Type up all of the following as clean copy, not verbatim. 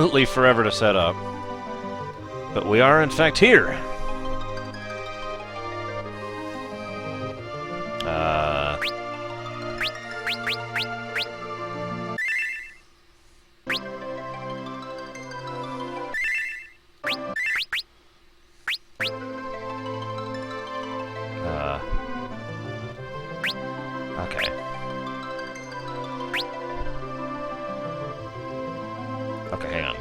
absolutely forever to set up. But we are, in fact, here. Okay. Okay, hang on.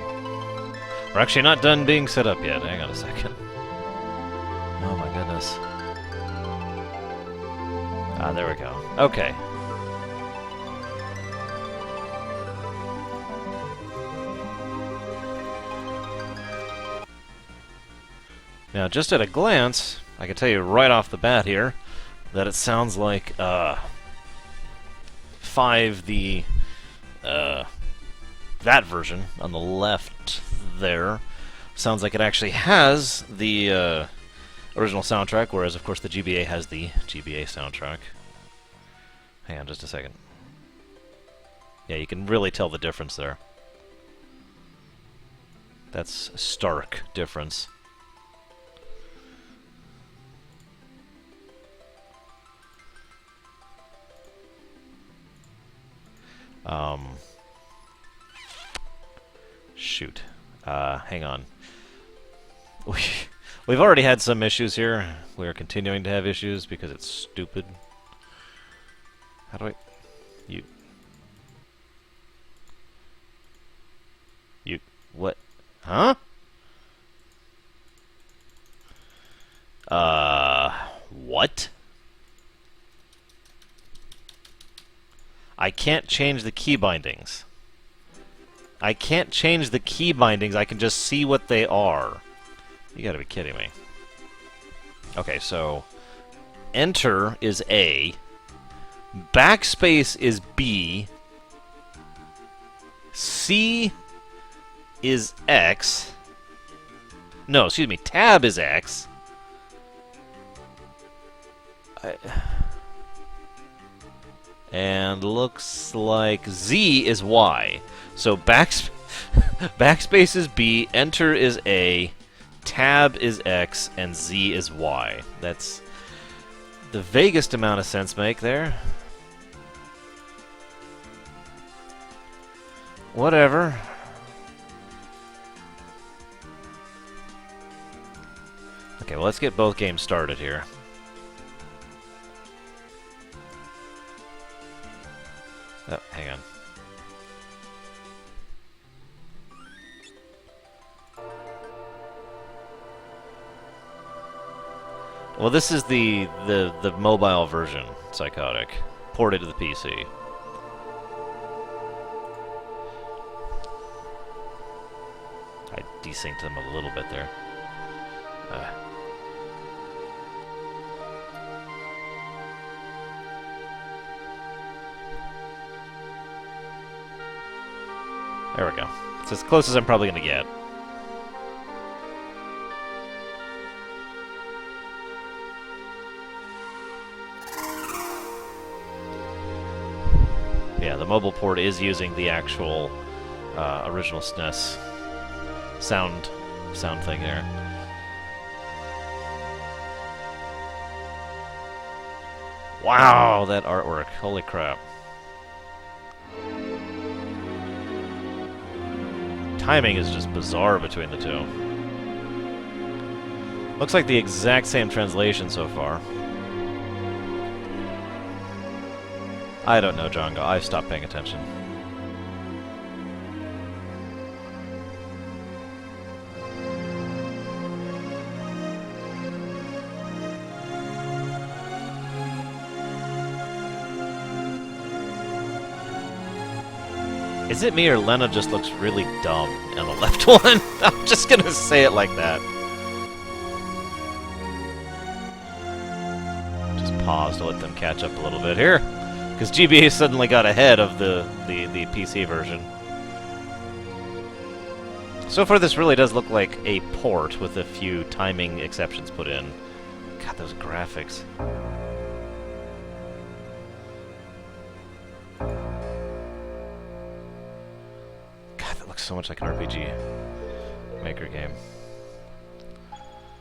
We're actually not done being set up yet. Hang on a second. Oh my goodness. Ah, there we go. Okay. Now, just at a glance, I can tell you right off the bat here that it sounds like 5, that version on the left there, sounds like it actually has the original soundtrack, whereas, of course, the GBA has the GBA soundtrack. Hang on just a second. Yeah, you can really tell the difference there. That's a stark difference. Shoot. Hang on. We've already had some issues here. We are continuing to have issues because it's stupid. How do I... You... What? Huh? What? I can't change the key bindings. I can't change the key bindings, I can just see what they are. You gotta be kidding me. Okay, so... Enter is A. Backspace is B. C is X. No, excuse me, Tab is X. And looks like Z is Y. So backspace is B, Enter is A, Tab is X, and Z is Y. That's the vaguest amount of sense make there. Whatever. Okay, well, let's get both games started here. Oh, hang on. Well, this is the mobile version, Psychotic, ported to the PC. I desynced them a little bit there. There we go. It's as close as I'm probably going to get. Yeah, the mobile port is using the actual original SNES sound thing here. Wow, that artwork. Holy crap. Timing is just bizarre between the two. Looks like the exact same translation so far. I don't know, Django. I've stopped paying attention. Is it me or Lena just looks really dumb on the left one? I'm just gonna say it like that. Just pause to let them catch up a little bit here. Because GBA suddenly got ahead of the PC version. So far this really does look like a port with a few timing exceptions put in. God, those graphics. so much like an RPG Maker game.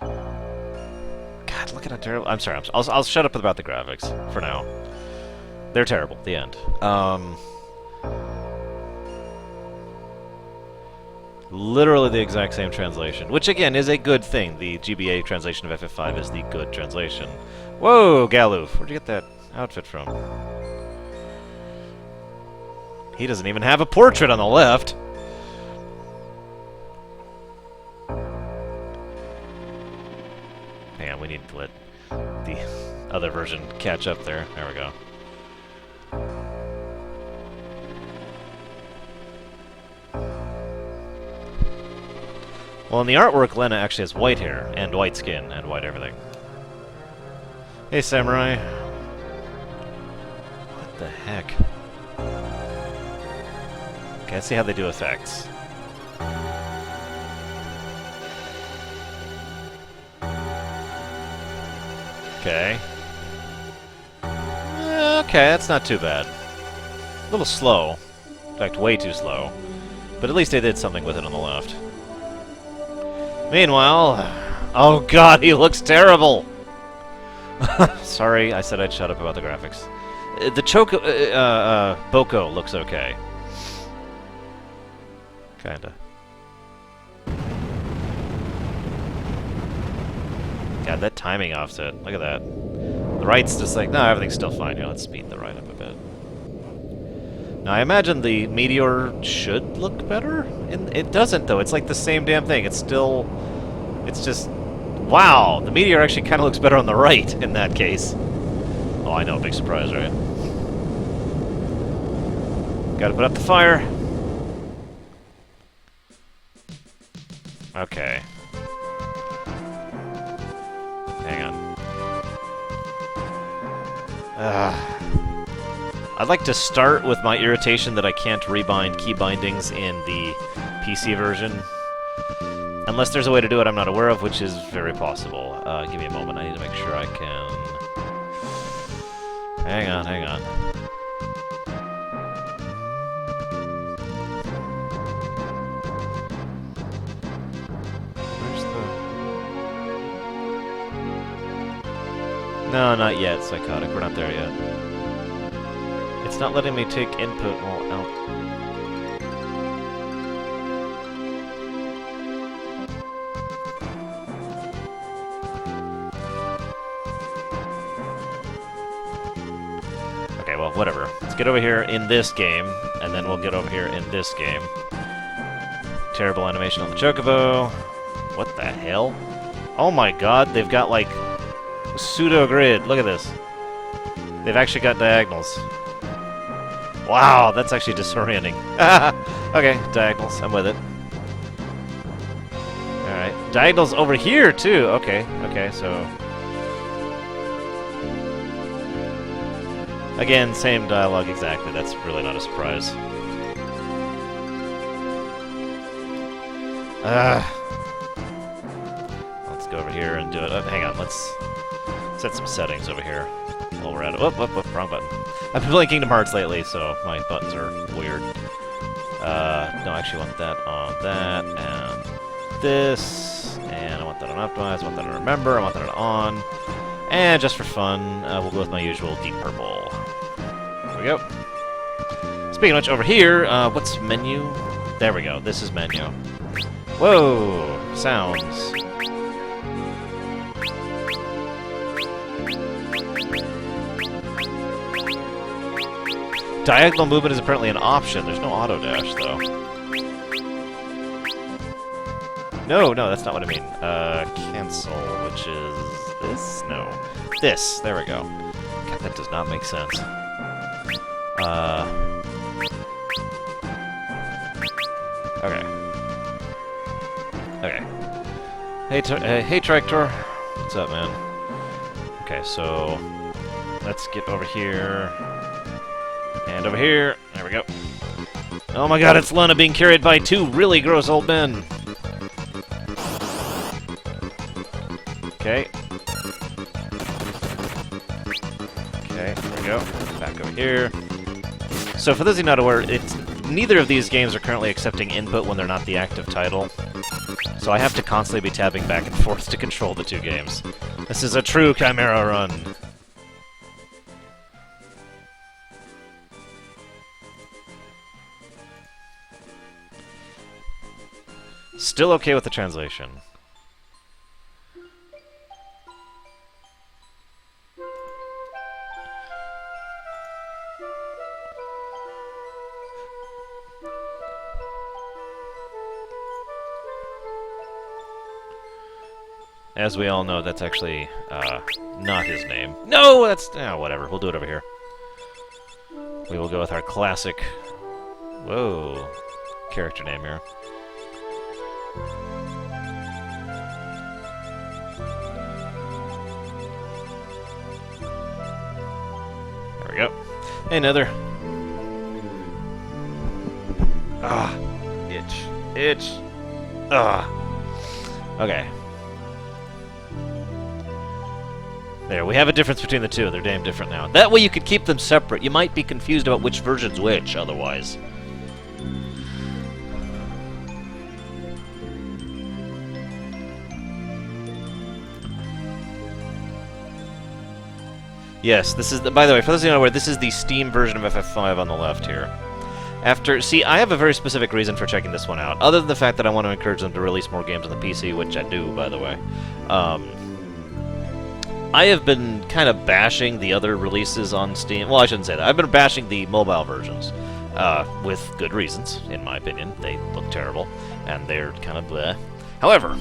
God, look at how terrible. I'm sorry. I'll shut up about the graphics for now. They're terrible. The end. Literally the exact same translation, which again is a good thing. The GBA translation of FF5 is the good translation. Whoa, Galoof, where'd you get that outfit from? He doesn't even have a portrait on the left. Hang on, we need to let the other version catch up there. There we go. Well, in the artwork, Lena actually has white hair, and white skin, and white everything. Hey, Samurai. What the heck? Okay, let's see how they do effects. Okay. Okay, that's not too bad. A little slow. In fact, way too slow. But at least they did something with it on the left. Meanwhile, oh god, he looks terrible! Sorry, I said I'd shut up about the graphics. The Boko looks okay. Kinda. God, that timing offset, look at that. The right's just like, no, everything's still fine. Here, let's speed the right up a bit. Now, I imagine the Meteor should look better. It doesn't, though. It's like the same damn thing. It's still... It's just... Wow! The Meteor actually kind of looks better on the right, in that case. Oh, I know. Big surprise, right? Gotta put up the fire. Okay. Hang on. I'd like to start with my irritation that I can't rebind key bindings in the PC version. Unless there's a way to do it I'm not aware of, which is very possible. Give me a moment, I need to make sure I can... Hang on, hang on. Where's the... No, not yet, Psychotic. We're not there yet. It's not letting me take input while out. Okay, well, whatever. Let's get over here in this game, and then we'll get over here in this game. Terrible animation on the Chocobo. What the hell? Oh my god, they've got, like, pseudo-grid. Look at this. They've actually got diagonals. Wow, that's actually disorienting. Okay, diagonals. I'm with it. Alright. Diagonals over here, too. Okay, okay, so... Again, same dialogue exactly. That's really not a surprise. Let's go over here and do it. Oh, hang on, let's set some settings over here. While we're at it. Whoop, whoop, whoop, wrong button. I've been playing Kingdom Hearts lately, so my buttons are weird. No, I actually want that on that, and this, and I want that on optimize, I want that on remember, I want that on, and just for fun, we'll go with my usual deep purple. There we go. Speaking of which, over here, what's menu? There we go, this is menu. Whoa, sounds. Diagonal movement is apparently an option. There's no auto dash, though. No, no, that's not what I mean. Cancel, which is this? No. This. There we go. God, that does not make sense. Okay. Okay. Hey, Tractor. What's up, man? Okay, so let's get over here. And over here. There we go. Oh my god, it's Lena being carried by two really gross old men. Okay. Okay, there we go. Back over here. So for those of you not aware, it's neither of these games are currently accepting input when they're not the active title, so I have to constantly be tabbing back and forth to control the two games. This is a true Chimera run. Still okay with the translation. As we all know, that's actually not his name. No, that's... whatever. We'll do it over here. We will go with our classic... Whoa. Character name here. There we go. Hey, Nether. Ah. Itch. Itch. Ah. Okay. There, we have a difference between the two. They're damn different now. That way you could keep them separate. You might be confused about which version's which, otherwise. Yes, this is the, by the way, for those of you who are aware, this is the Steam version of FF5 on the left here. See, I have a very specific reason for checking this one out, other than the fact that I want to encourage them to release more games on the PC, which I do, by the way. I have been kind of bashing the other releases on Steam. Well, I shouldn't say that. I've been bashing the mobile versions, with good reasons, in my opinion. They look terrible, and they're kind of bleh. However,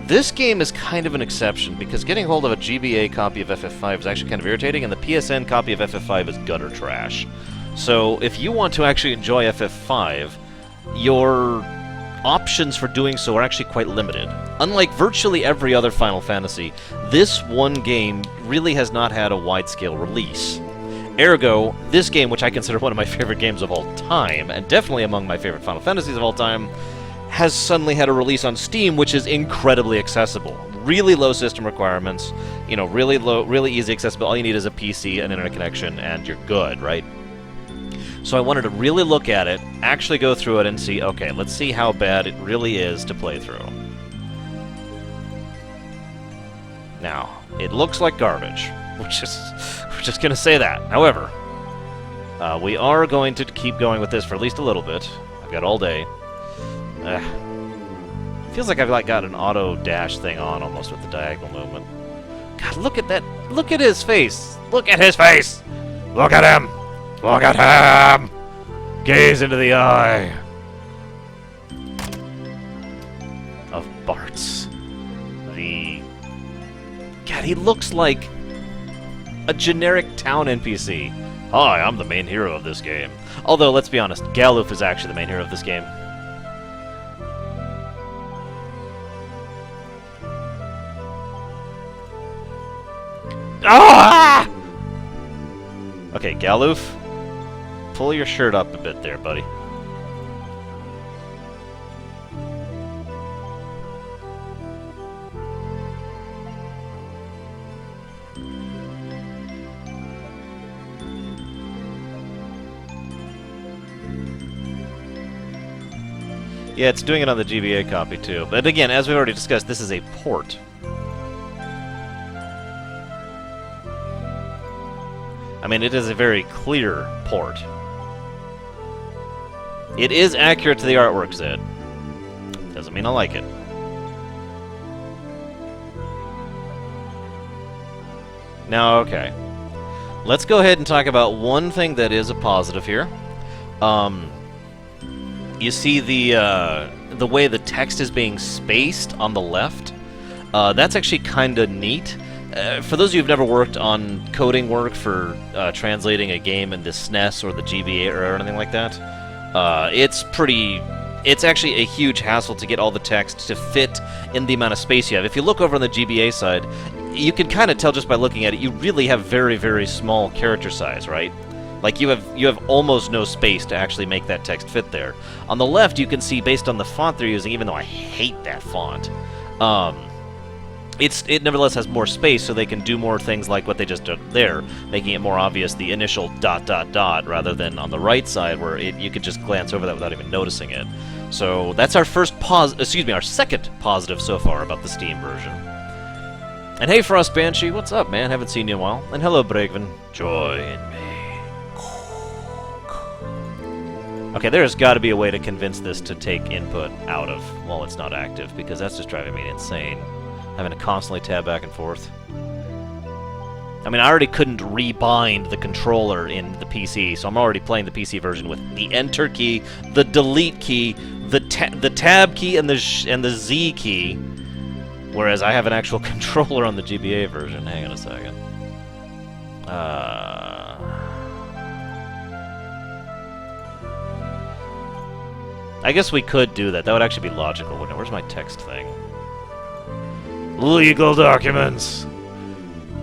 this game is kind of an exception, because getting hold of a GBA copy of FF5 is actually kind of irritating, and the PSN copy of FF5 is gutter trash. So, if you want to actually enjoy FF5, your options for doing so are actually quite limited. Unlike virtually every other Final Fantasy, this one game really has not had a wide-scale release. Ergo, this game, which I consider one of my favorite games of all time, and definitely among my favorite Final Fantasies of all time, has suddenly had a release on Steam, which is incredibly accessible. Really low system requirements, you know, really low, really easy accessible. All you need is a PC, an internet connection, and you're good, right? So I wanted to really look at it, actually go through it and see, okay, let's see how bad it really is to play through. Now, it looks like garbage, we're just going to say that. However, we are going to keep going with this for at least a little bit. I've got all day. Feels like I've got an auto dash thing on almost with the diagonal movement. God, look at that. Look at his face. Look at his face. Look at him. Look at him! Gaze into the eye of Bartz. God, he looks like a generic town NPC. Hi, I'm the main hero of this game. Although, let's be honest, Galuf is actually the main hero of this game. Ah! Okay, Galuf, pull your shirt up a bit there, buddy. Yeah, it's doing it on the GBA copy, too. But again, as we've already discussed, this is a port. I mean, it is a very clear port. It is accurate to the artwork, Zed. Doesn't mean I like it. Now, okay. Let's go ahead and talk about one thing that is a positive here. You see the way the text is being spaced on the left? That's actually kind of neat. For those of you who've never worked on coding work for translating a game in the SNES or the GBA or anything like that, it's actually a huge hassle to get all the text to fit in the amount of space you have. If you look over on the GBA side, you can kind of tell just by looking at it, you really have very, very small character size, right? Like, you have almost no space to actually make that text fit there. On the left, you can see, based on the font they're using, even though I hate that font, it nevertheless has more space, so they can do more things like what they just did there, making it more obvious the initial ... rather than on the right side where you could just glance over that without even noticing it. So that's our our second positive so far about the Steam version. And hey, Frost Banshee, what's up, man? Haven't seen you in a while. And hello, Bregvin. Join me. Okay, there's got to be a way to convince this to take input out of while it's not active, because that's just driving me insane. Having to constantly tab back and forth. I mean, I already couldn't rebind the controller in the PC, so I'm already playing the PC version with the Enter key, the Delete key, the Tab key, and the Z key, whereas I have an actual controller on the GBA version. Hang on a second. I guess we could do that. That would actually be logical, wouldn't it? Where's my text thing? Legal documents!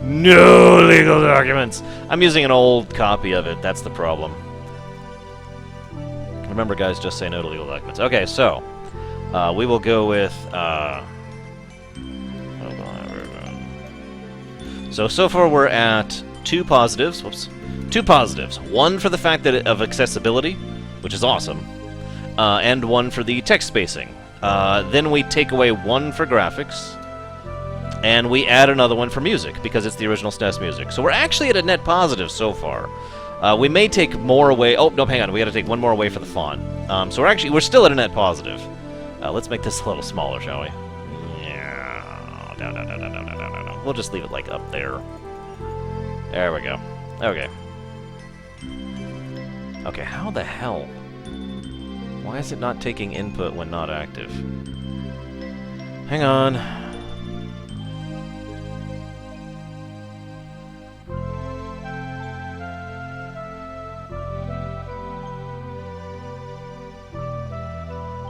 No legal documents! I'm using an old copy of it, that's the problem. Remember, guys, just say no to legal documents. Okay, so, we will go with, So far we're at 2 positives. Whoops. 2 positives. 1 for the fact that of accessibility, which is awesome, and 1 for the text spacing. Then we take away 1 for graphics, and we add another 1 for music, because it's the original SNES music. So we're actually at a net positive so far. We may take more away... Oh, no, hang on. We got to take 1 more away for the font. So we're still at a net positive. Let's make this a little smaller, shall we? Yeah. No. We'll just leave it, like, up there. There we go. Okay. Okay, how the hell? Why is it not taking input when not active? Hang on.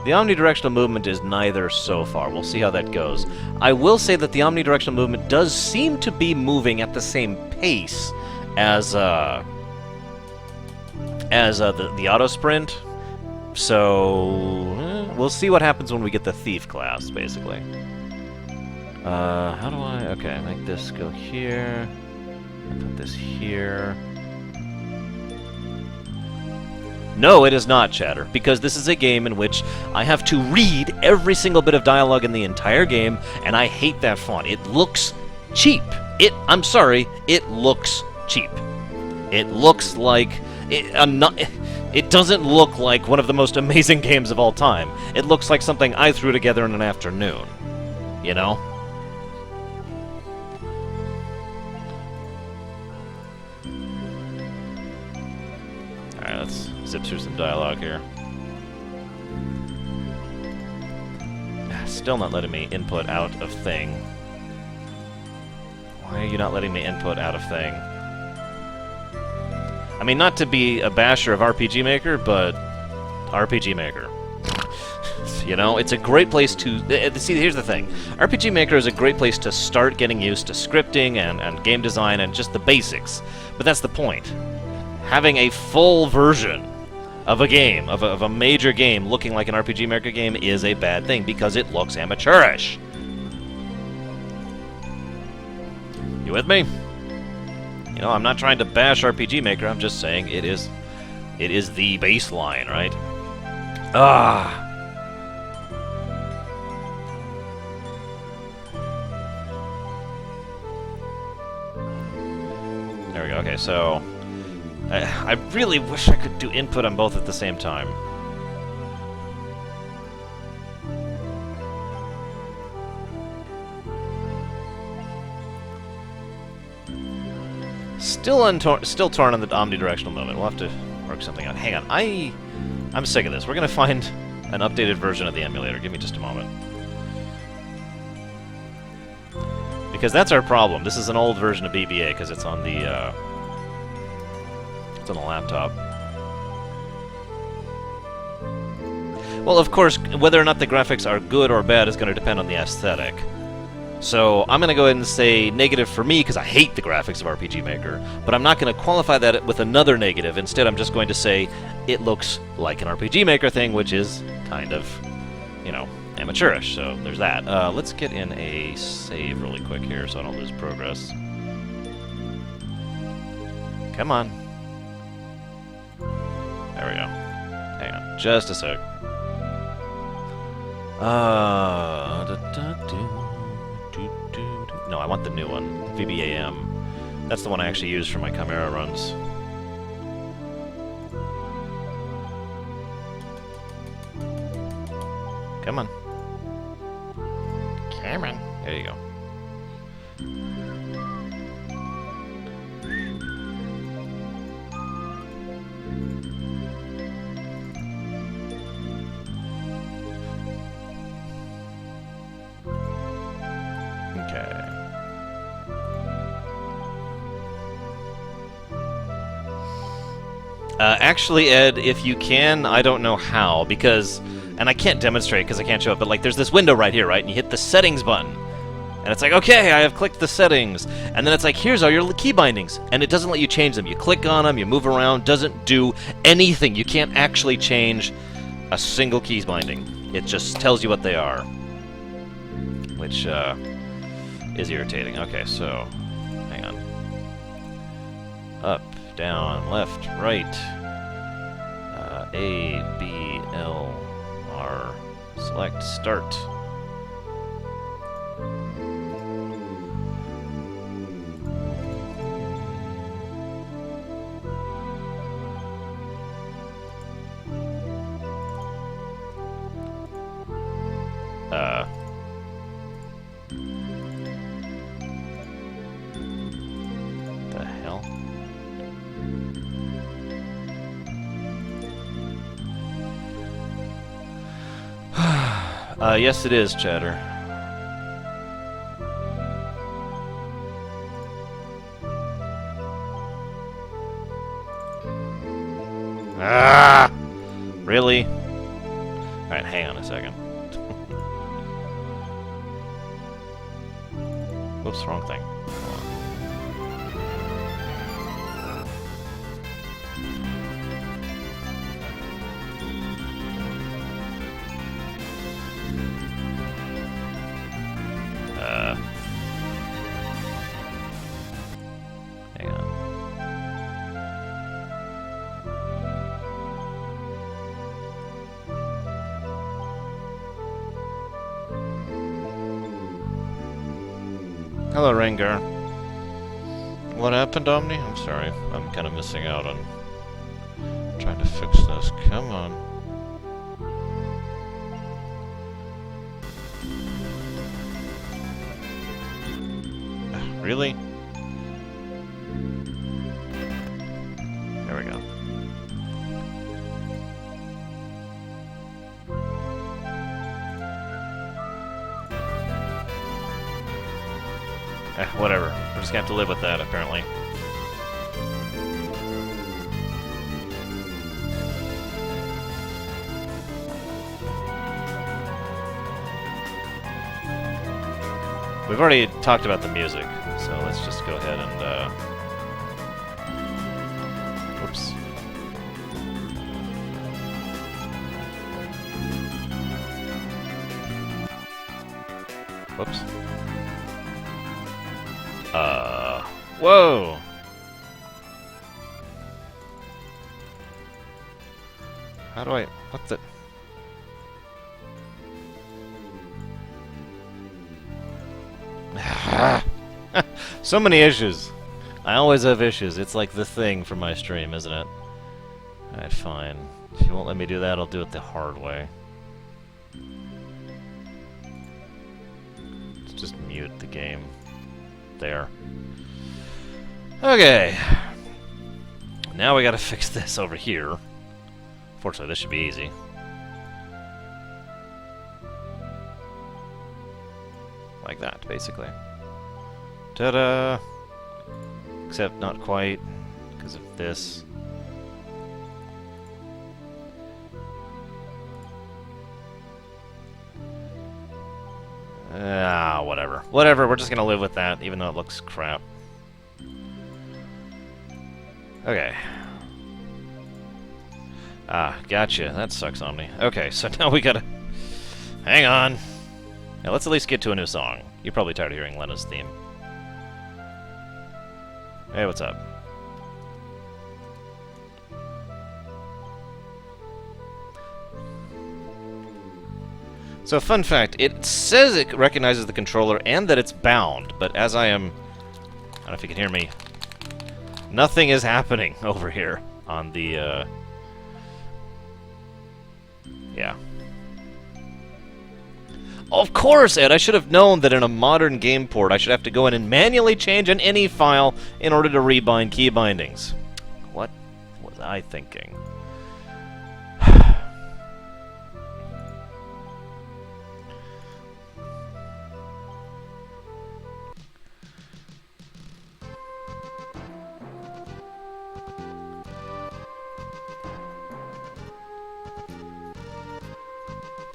The omnidirectional movement is neither so far. We'll see how that goes. I will say that the omnidirectional movement does seem to be moving at the same pace as the auto sprint. So we'll see what happens when we get the thief class, basically. How do I? Okay, make this go here. Put this here. No, it is not, Chatter, because this is a game in which I have to read every single bit of dialogue in the entire game, and I hate that font. It looks cheap. I'm sorry, it looks cheap. It looks like... It doesn't look like one of the most amazing games of all time. It looks like something I threw together in an afternoon. You know? Alright, let's zip through some dialogue here. Still not letting me input out of thing. Why are you not letting me input out of thing? I mean, not to be a basher of RPG Maker, but RPG Maker. You know, it's a great place to... See, here's the thing. RPG Maker is a great place to start getting used to scripting and game design and just the basics. But that's the point. Having a full version of a game, of a major game, looking like an RPG Maker game is a bad thing because it looks amateurish. You with me? You know, I'm not trying to bash RPG Maker, I'm just saying it is the baseline, right? Ah! There we go, okay, so... I really wish I could do input on both at the same time. Still torn on the omnidirectional movement. We'll have to work something out. Hang on, I'm sick of this. We're gonna find an updated version of the emulator. Give me just a moment. Because that's our problem. This is an old version of BBA because it's on the laptop. Well, of course, whether or not the graphics are good or bad is going to depend on the aesthetic. So I'm going to go ahead and say negative for me because I hate the graphics of RPG Maker, but I'm not going to qualify that with another negative. Instead, I'm just going to say it looks like an RPG Maker thing, which is kind of you know, amateurish, so there's that. Let's get in a save really quick here so I don't lose progress. Come on. There we go. Hang on, just a sec. No, I want the new one, VBAM. That's the one I actually use for my Chimera runs. Come on. Come on. There you go. Actually, Ed, if you can, I don't know how, because, and I can't demonstrate because I can't show it, but like there's this window right here, right? And you hit the settings button. And it's like, okay, I have clicked the settings. And then it's like, here's all your key bindings. And it doesn't let you change them. You click on them, you move around, doesn't do anything. You can't actually change a single keys binding. It just tells you what they are. Which, is irritating. Okay, so, hang on. Up, down, left, right. A, B, L, R. Select, start. The hell? Yes, it is, Chatter. Ah! Really? Alright, hang on a second. Whoops, wrong thing. Hang on. Hello, Rengar. What happened, Omni? I'm sorry. I'm kind of missing out on trying to fix this. Come on. Really? There we go. Whatever. We're just gonna have to live with that, apparently. We've already talked about the music, so let's just go ahead and, whoops. Whoops. Whoa! How do I... what the... So many issues. I always have issues. It's like the thing for my stream, isn't it? Alright, fine. If you won't let me do that, I'll do it the hard way. Let's just mute the game. There. Okay. Now we gotta fix this over here. Fortunately, this should be easy. Like that, basically. Ta-da! Except not quite, because of this. Whatever. Whatever, we're just gonna live with that, even though it looks crap. Okay. Ah, gotcha. That sucks, Omni. Okay, so now we gotta... Hang on. Now let's at least get to a new song. You're probably tired of hearing Lena's theme. Hey, what's up? So, fun fact, it says it recognizes the controller and that it's bound, but as I am... I don't know if you can hear me. Nothing is happening over here on the, Yeah. Of course, Ed, I should have known that in a modern game port I should have to go in and manually change an INI file in order to rebind key bindings. What was I thinking?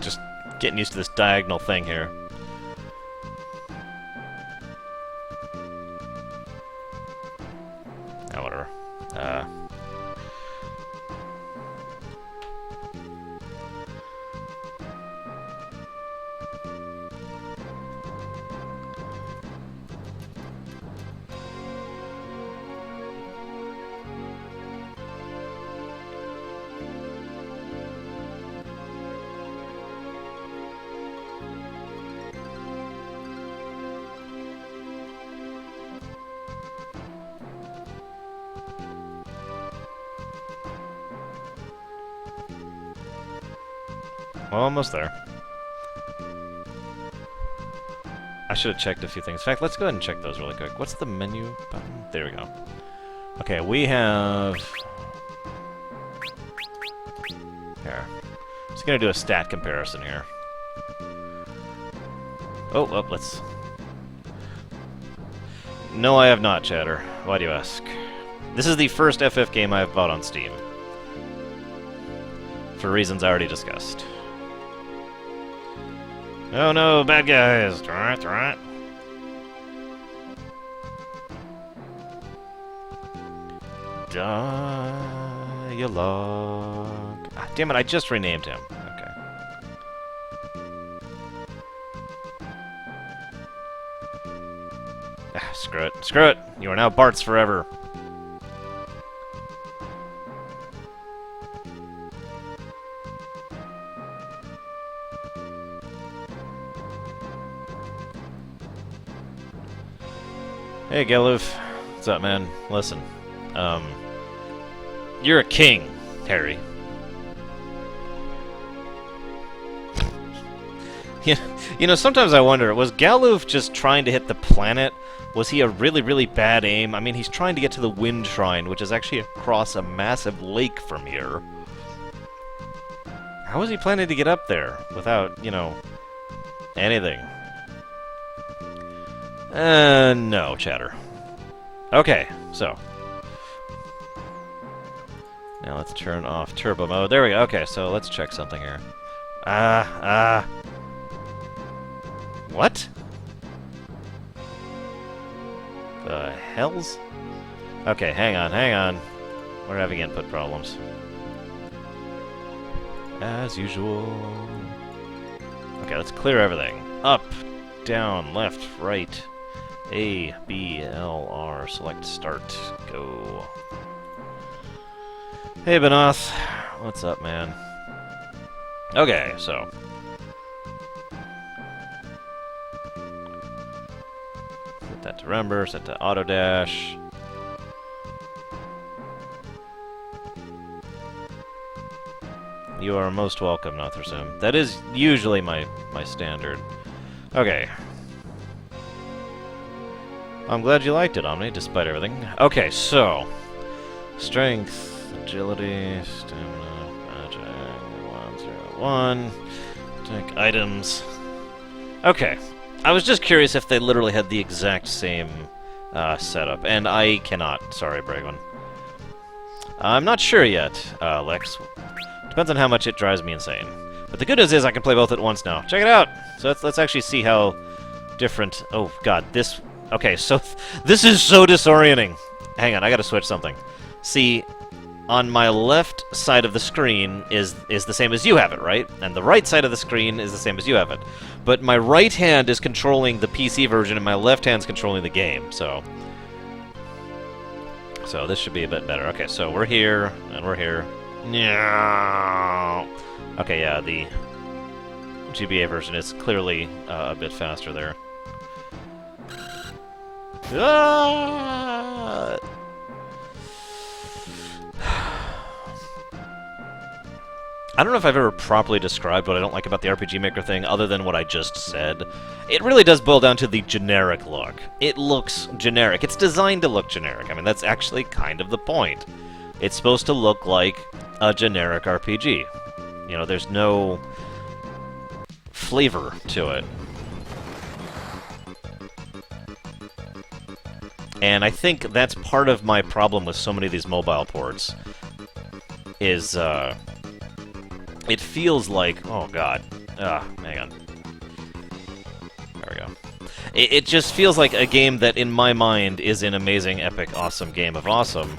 Just getting used to this diagonal thing here. Oh, whatever. Well, almost there. I should have checked a few things. In fact, let's go ahead and check those really quick. What's the menu button? There we go. Okay, we have... Here. Just gonna do a stat comparison here. Oh, let's... No, I have not, Chatter. Why do you ask? This is the first FF game I have bought on Steam. For reasons I already discussed. Oh no, bad guys! Right. Dialogue. Ah, damn it, I just renamed him. Okay. Ah, screw it. Screw it! You are now Bart's forever. Hey, Geloof. What's up, man? Listen, you're a king, Harry. You know, sometimes I wonder, was Geloof just trying to hit the planet? Was he a really, really bad aim? I mean, he's trying to get to the Wind Shrine, which is actually across a massive lake from here. How was he planning to get up there without, you know, anything? No, Chatter. Okay, so. Now let's turn off turbo mode. There we go. Okay, so let's check something here. What? The hells? Okay, hang on. We're having input problems. As usual. Okay, let's clear everything. Up, down, left, right. A, B, L, R, select start, go. Hey, Benoth. What's up, man? Okay, so. Set that to remember, set to auto dash. You are most welcome, Nothersum. That is usually my standard. Okay. I'm glad you liked it, Omni, despite everything. Okay, so... Strength, agility, stamina, magic, 101, attack items. Okay. I was just curious if they literally had the exact same setup, and I cannot. Sorry, Bragwin. I'm not sure yet, Lex. Depends on how much it drives me insane. But the good news is I can play both at once now. Check it out! So let's actually see how different... Oh, God, this... Okay, so this is so disorienting. Hang on, I gotta switch something. See, on my left side of the screen is the same as you have it, right? And the right side of the screen is the same as you have it. But my right hand is controlling the PC version, and my left hand's controlling the game, so this should be a bit better. Okay, so we're here, and we're here. Okay, yeah, the GBA version is clearly a bit faster there. I don't know if I've ever properly described what I don't like about the RPG Maker thing, other than what I just said. It really does boil down to the generic look. It looks generic. It's designed to look generic. I mean, that's actually kind of the point. It's supposed to look like a generic RPG. You know, there's no flavor to it. And I think that's part of my problem with so many of these mobile ports, is, it feels like... Oh, God. Hang on. There we go. It just feels like a game that, in my mind, is an amazing, epic, awesome game of awesome.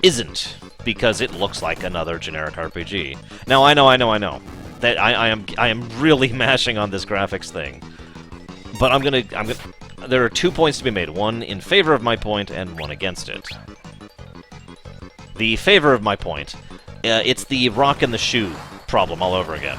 Isn't, because it looks like another generic RPG. Now, I know. That I am really mashing on this graphics thing. But I'm gonna... There are 2 points to be made. One in favor of my point, and one against it. The favor of my point... it's the rock in the shoe problem all over again.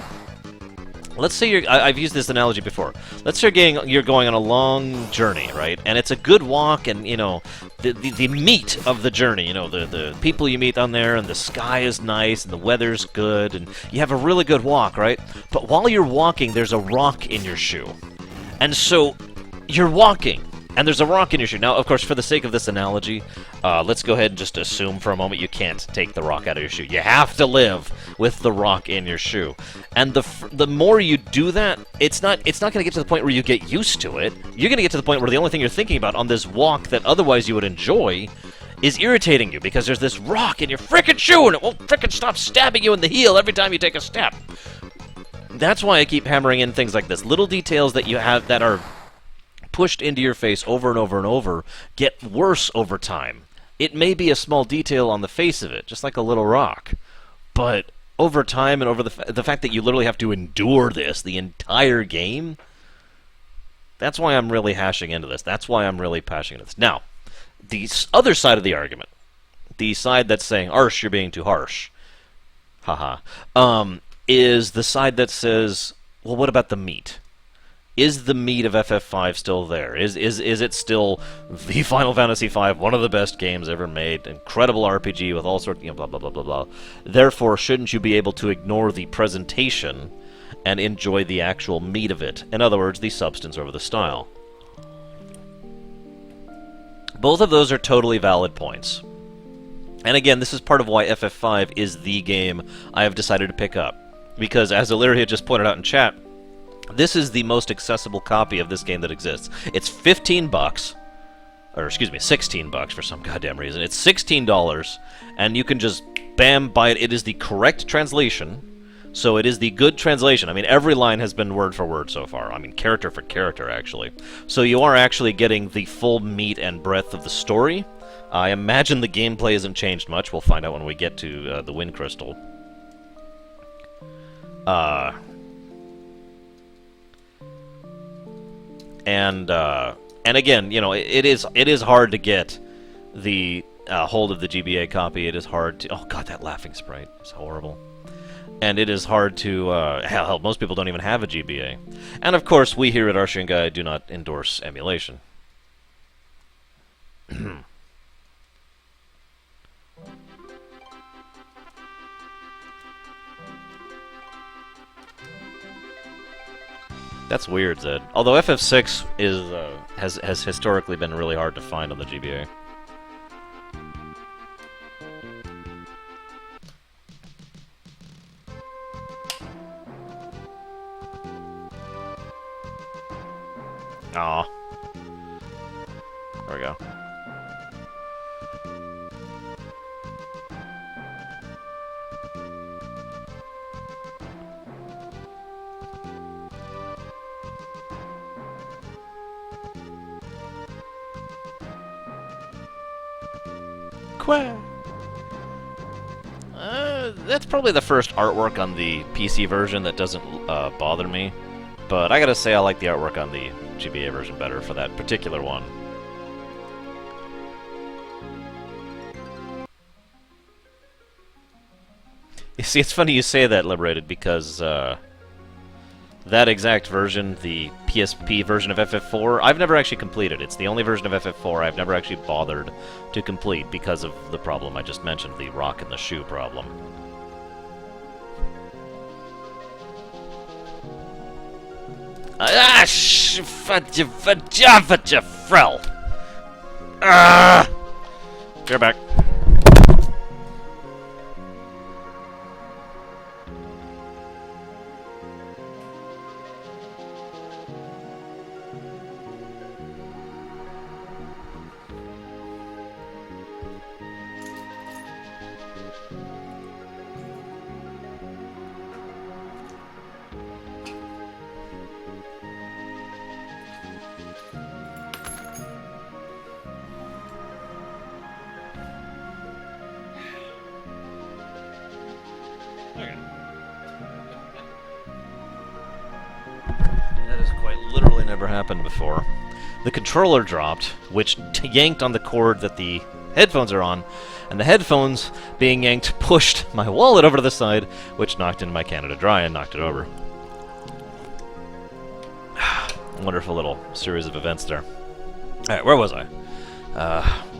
Let's say I've used this analogy before. Let's say you're going on a long journey, right? And it's a good walk, and, you know, the meat of the journey, you know, the people you meet on there, and the sky is nice, and the weather's good, and you have a really good walk, right? But while you're walking, there's a rock in your shoe. And so, you're walking, and there's a rock in your shoe. Now, of course, for the sake of this analogy, let's go ahead and just assume for a moment you can't take the rock out of your shoe. You have to live with the rock in your shoe. And the more you do that, it's not going to get to the point where you get used to it. You're going to get to the point where the only thing you're thinking about on this walk that otherwise you would enjoy is irritating you, because there's this rock in your frickin' shoe, and it won't frickin' stop stabbing you in the heel every time you take a step. That's why I keep hammering in things like this. Little details that you have that are pushed into your face over and over and over get worse over time. It may be a small detail on the face of it, just like a little rock, but over time and over the fact that you literally have to endure this the entire game, that's why I'm really hashing into this. That's why I'm really passionate into this. Now, the other side of the argument, the side that's saying, "Arsh, you're being too harsh," haha, is the side that says, well, what about the meat? Is the meat of FF5 still there? Is it still the Final Fantasy V, one of the best games ever made, incredible RPG with all sorts, you know, blah, blah, blah, blah, blah. Therefore, shouldn't you be able to ignore the presentation and enjoy the actual meat of it? In other words, the substance over the style. Both of those are totally valid points. And again, this is part of why FF5 is the game I have decided to pick up. Because, as Illyria just pointed out in chat, this is the most accessible copy of this game that exists. It's 15 bucks, or excuse me, 16 bucks for some goddamn reason. It's $16, and you can just, bam, buy it. It is the correct translation, so it is the good translation. I mean, every line has been word for word so far. I mean, character for character, actually. So you are actually getting the full meat and breadth of the story. I imagine the gameplay hasn't changed much. We'll find out when we get to the Wind Crystal. And again, you know, it is hard to get the hold of the GBA copy. It is hard to... Oh, God, that laughing sprite is horrible. And it is hard to... hell, most people don't even have a GBA. And, of course, we here at Arshingai do not endorse emulation. That's weird, Zed. Although FF6 is has historically been really hard to find on the GBA. Aw. There we go. That's probably the first artwork on the PC version that doesn't bother me. But I gotta say I like the artwork on the GBA version better for that particular one. You see, it's funny you say that, Liberated, because that exact version, the PSP version of FF4, I've never actually completed. It's the only version of FF4 I've never actually bothered to complete because of the problem I just mentioned, the rock in the shoe problem. You're back. Never happened before. The controller dropped, which yanked on the cord that the headphones are on, and the headphones, being yanked, pushed my wallet over to the side, which knocked into my Canada Dry and knocked it over. Wonderful little series of events there. Alright, where was I?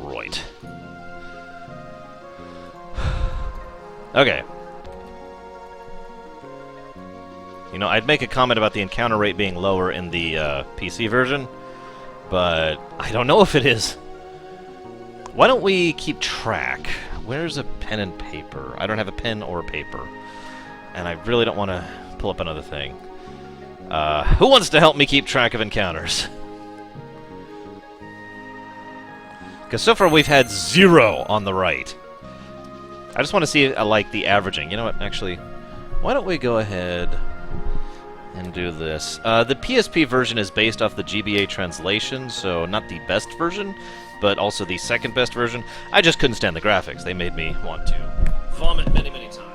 Right. Okay. You know, I'd make a comment about the encounter rate being lower in the PC version, but I don't know if it is. Why don't we keep track? Where's a pen and paper? I don't have a pen or paper, and I really don't want to pull up another thing. Who wants to help me keep track of encounters? Because so far we've had 0 on the right. I just want to see, like, the averaging. You know what, actually, why don't we go ahead and do this. The PSP version is based off the GBA translation, so not the best version, but also the second best version. I just couldn't stand the graphics. They made me want to vomit many, many times.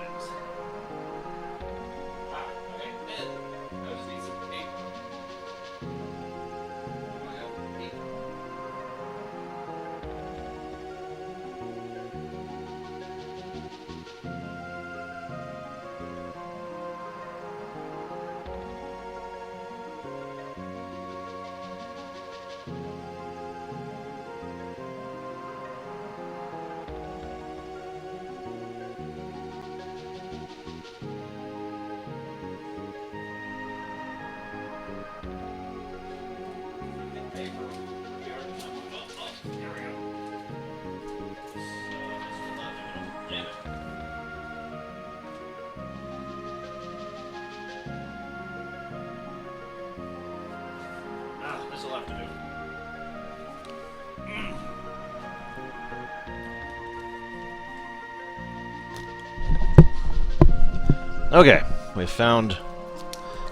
Okay, we found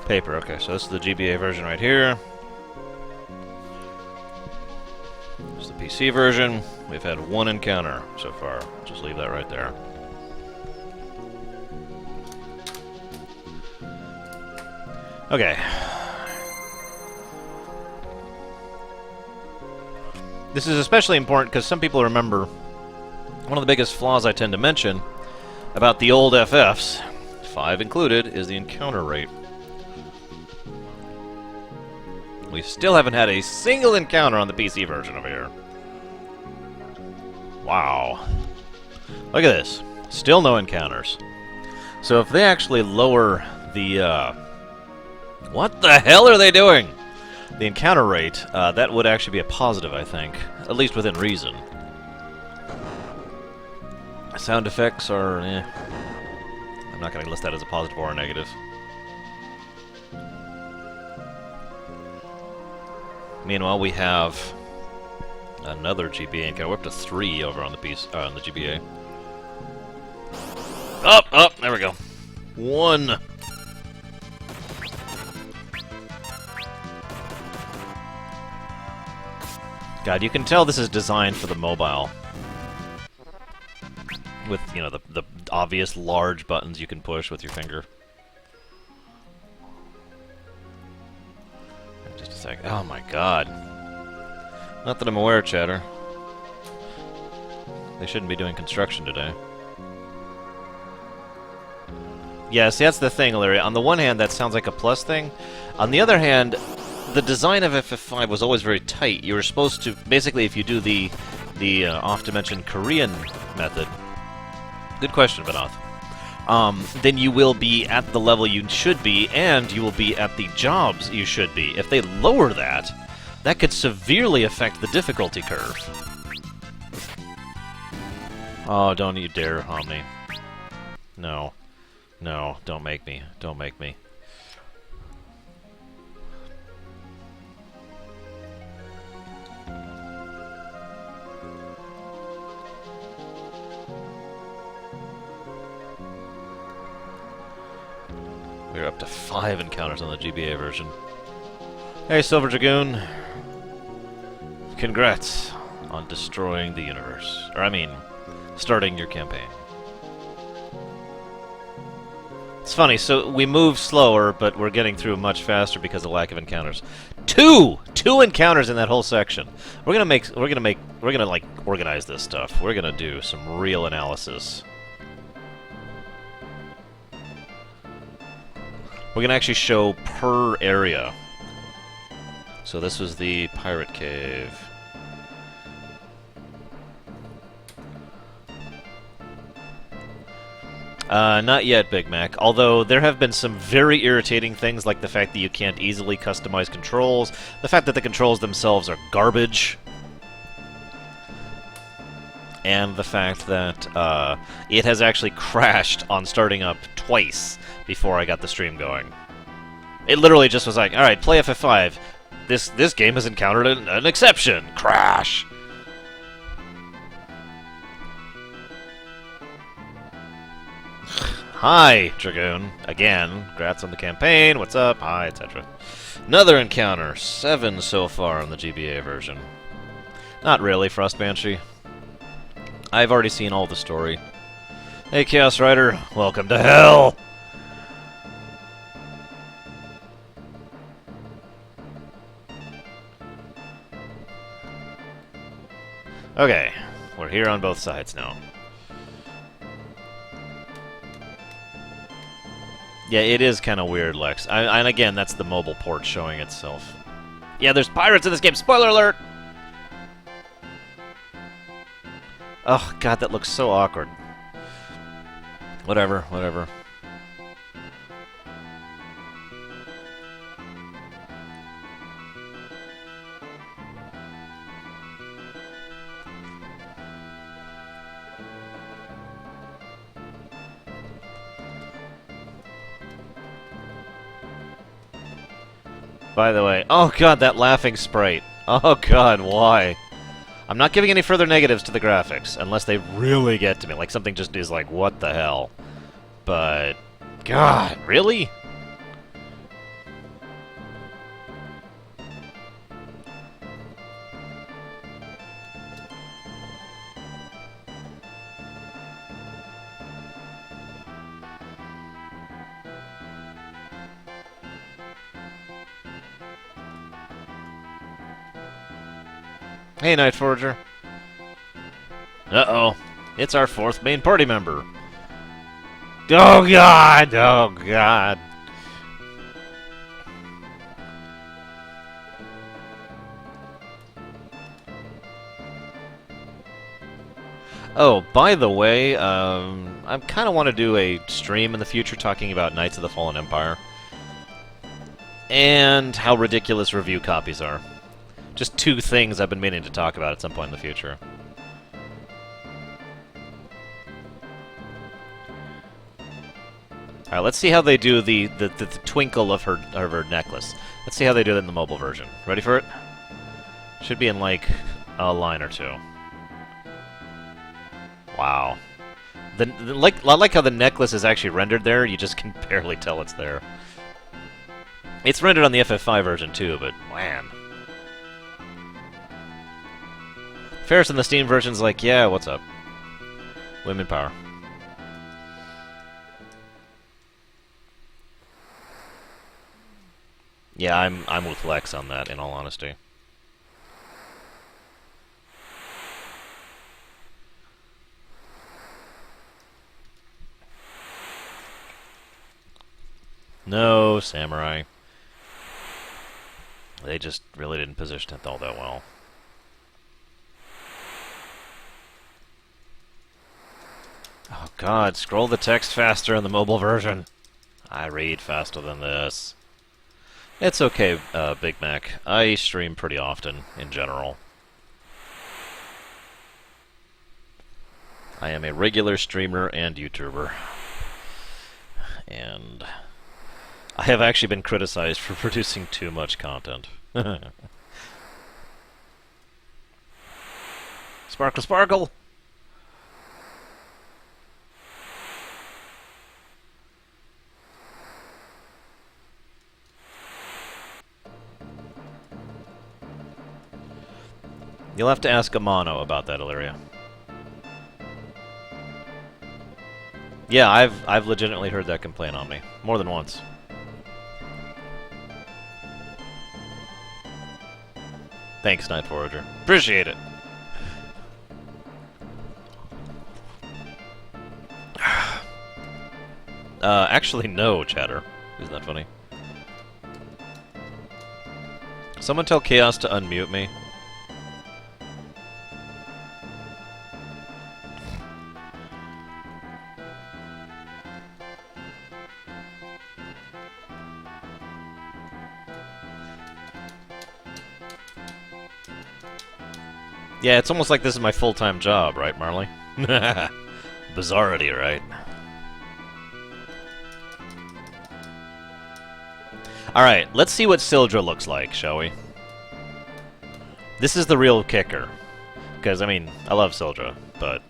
paper. Okay, so this is the GBA version right here. This is the PC version. We've had 1 encounter so far. Just leave that right there. Okay. This is especially important because some people remember one of the biggest flaws I tend to mention about the old FFs, 5 included, is the encounter rate. We still haven't had a single encounter on the PC version over here. Wow. Look at this. Still no encounters. So if they actually lower the, what the hell are they doing? The encounter rate, that would actually be a positive, I think. At least within reason. Sound effects are, I'm not going to list that as a positive or a negative. Meanwhile, we have another GBA encounter. We're up to 3 over on the on the GBA. Oh, there we go. 1. God, you can tell this is designed for the mobile. With, you know, the obvious large buttons you can push with your finger. Just a sec. Oh my god. Not that I'm aware, chatter. They shouldn't be doing construction today. Yeah, see, that's the thing, Larry. On the one hand, that sounds like a plus thing. On the other hand, the design of FF5 was always very tight. You were supposed to, basically, if you do the oft-mentioned Korean method. Good question, Banath. Then you will be at the level you should be, and you will be at the jobs you should be. If they lower that, that could severely affect the difficulty curve. Oh, don't you dare harm me. No. No, don't make me. Don't make me. We're up to 5 encounters on the GBA version. Hey, Silver Dragoon. Congrats on destroying the universe. Or, I mean, starting your campaign. It's funny, so we move slower, but we're getting through much faster because of lack of encounters. Two encounters in that whole section. We're gonna like organize this stuff. We're gonna do some real analysis. We're gonna actually show per area. So this was the pirate cave. Not yet, Big Mac. Although there have been some very irritating things, like the fact that you can't easily customize controls, the fact that the controls themselves are garbage, and the fact that it has actually crashed on starting up twice before I got the stream going. It literally just was like, alright, play FF5. This game has encountered an exception. Crash! Hi, Dragoon. Again. Congrats on the campaign. What's up? Hi, etc. Another encounter. 7 so far on the GBA version. Not really, Frost Banshee. I've already seen all the story. Hey, Chaos Rider. Welcome to hell! Okay. We're here on both sides now. Yeah, it is kind of weird, Lex. And again, that's the mobile port showing itself. Yeah, there's pirates in this game. Spoiler alert! Oh, God, that looks so awkward. Whatever, whatever. By the way, oh god, that laughing sprite. Oh god, why? I'm not giving any further negatives to the graphics, unless they really get to me. Like, something just is like, what the hell? But, god, really? Hey, Night Forger. Uh-oh. It's our 4th main party member. Oh, God! Oh, God. Oh, by the way, I kind of want to do a stream in the future talking about Knights of the Fallen Empire. And how ridiculous review copies are. Just 2 things I've been meaning to talk about at some point in the future. Alright, let's see how they do the twinkle of her necklace. Let's see how they do it in the mobile version. Ready for it? Should be in, like, a line or 2. Wow. I like how the necklace is actually rendered there. You just can barely tell it's there. It's rendered on the FF5 version, too, but, man. Ferris in the Steam version's like, yeah, what's up? Women power. Yeah, I'm with Lex on that, in all honesty. No, Samurai. They just really didn't position it all that well. Oh god, scroll the text faster in the mobile version. I read faster than this. It's okay, Big Mac. I stream pretty often, in general. I am a regular streamer and YouTuber. And I have actually been criticized for producing too much content. Sparkle, sparkle! You'll have to ask Amano about that, Illyria. Yeah, I've legitimately heard that complaint on me. More than once. Thanks, Night Forager. Appreciate it. Actually, no, Chatter. Isn't that funny? Someone tell Chaos to unmute me. Yeah, it's almost like this is my full-time job, right, Marley? Bizarrity, right? Alright, let's see what Sildra looks like, shall we? This is the real kicker. Because, I mean, I love Sildra, but...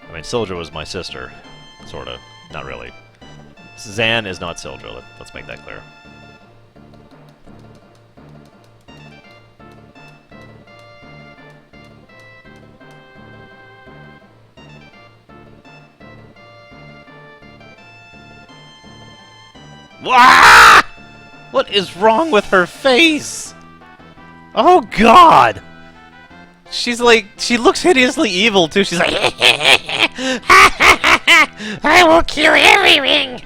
I mean, Sildra was my sister. Sorta. Not really. Zan is not Sildra, let's make that clear. Wah! What is wrong with her face? Oh god! She's like, she looks hideously evil too. She's like, I will kill everything!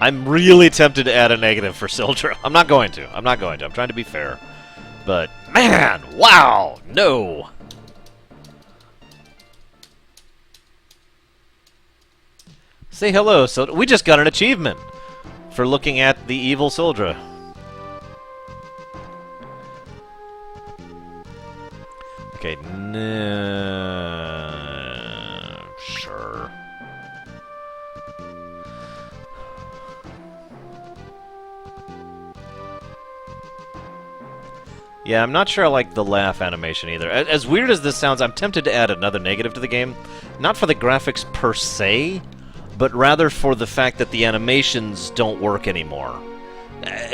I'm really tempted to add a negative for Sildra. I'm not going to. I'm trying to be fair. But, man! Wow! No! Say hello, Sildra. We just got an achievement for looking at the evil Sildra. Okay, sure. Yeah, I'm not sure I like the laugh animation either. As weird as this sounds, I'm tempted to add another negative to the game. Not for the graphics per se, but rather for the fact that the animations don't work anymore.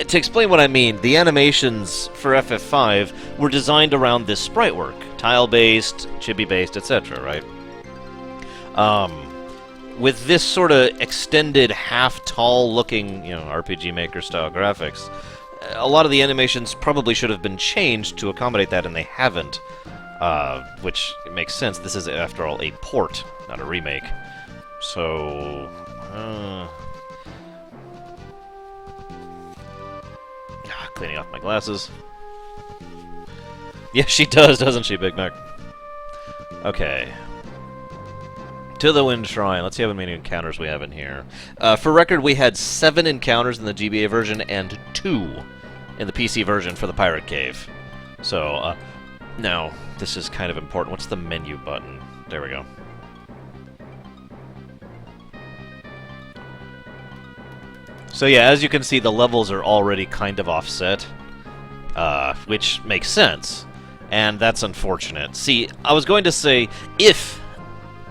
To explain what I mean, the animations for FF5 were designed around this sprite work. Tile-based, chibi-based, etc., right? With this sort of extended, half-tall looking, RPG Maker style graphics, a lot of the animations probably should have been changed to accommodate that, and they haven't. Which makes sense. This is, after all, a port, not a remake. So... cleaning off my glasses. Yeah, she does, doesn't she, Big Mac? Okay. To the Wind Shrine. Let's see how many encounters we have in here. For record, we had 7 encounters in the GBA version and 2 in the PC version for the Pirate Cave. So, now, this is kind of important. What's the menu button? There we go. So yeah, as you can see, the levels are already kind of offset, which makes sense, and that's unfortunate. See, I was going to say, if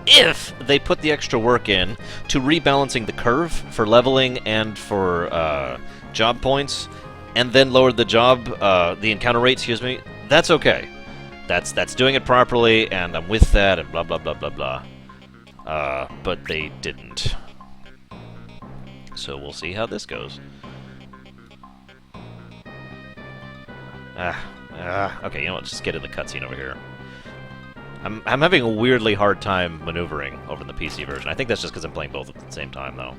if they put the extra work in to rebalancing the curve for leveling and for job points, and then lowered the encounter rate, excuse me, that's okay. That's doing it properly, and I'm with that, and blah blah blah blah blah. But they didn't. So we'll see how this goes. Okay, you know what? Just get in the cutscene over here. I'm having a weirdly hard time maneuvering over in the PC version. I think that's just because I'm playing both at the same time, though.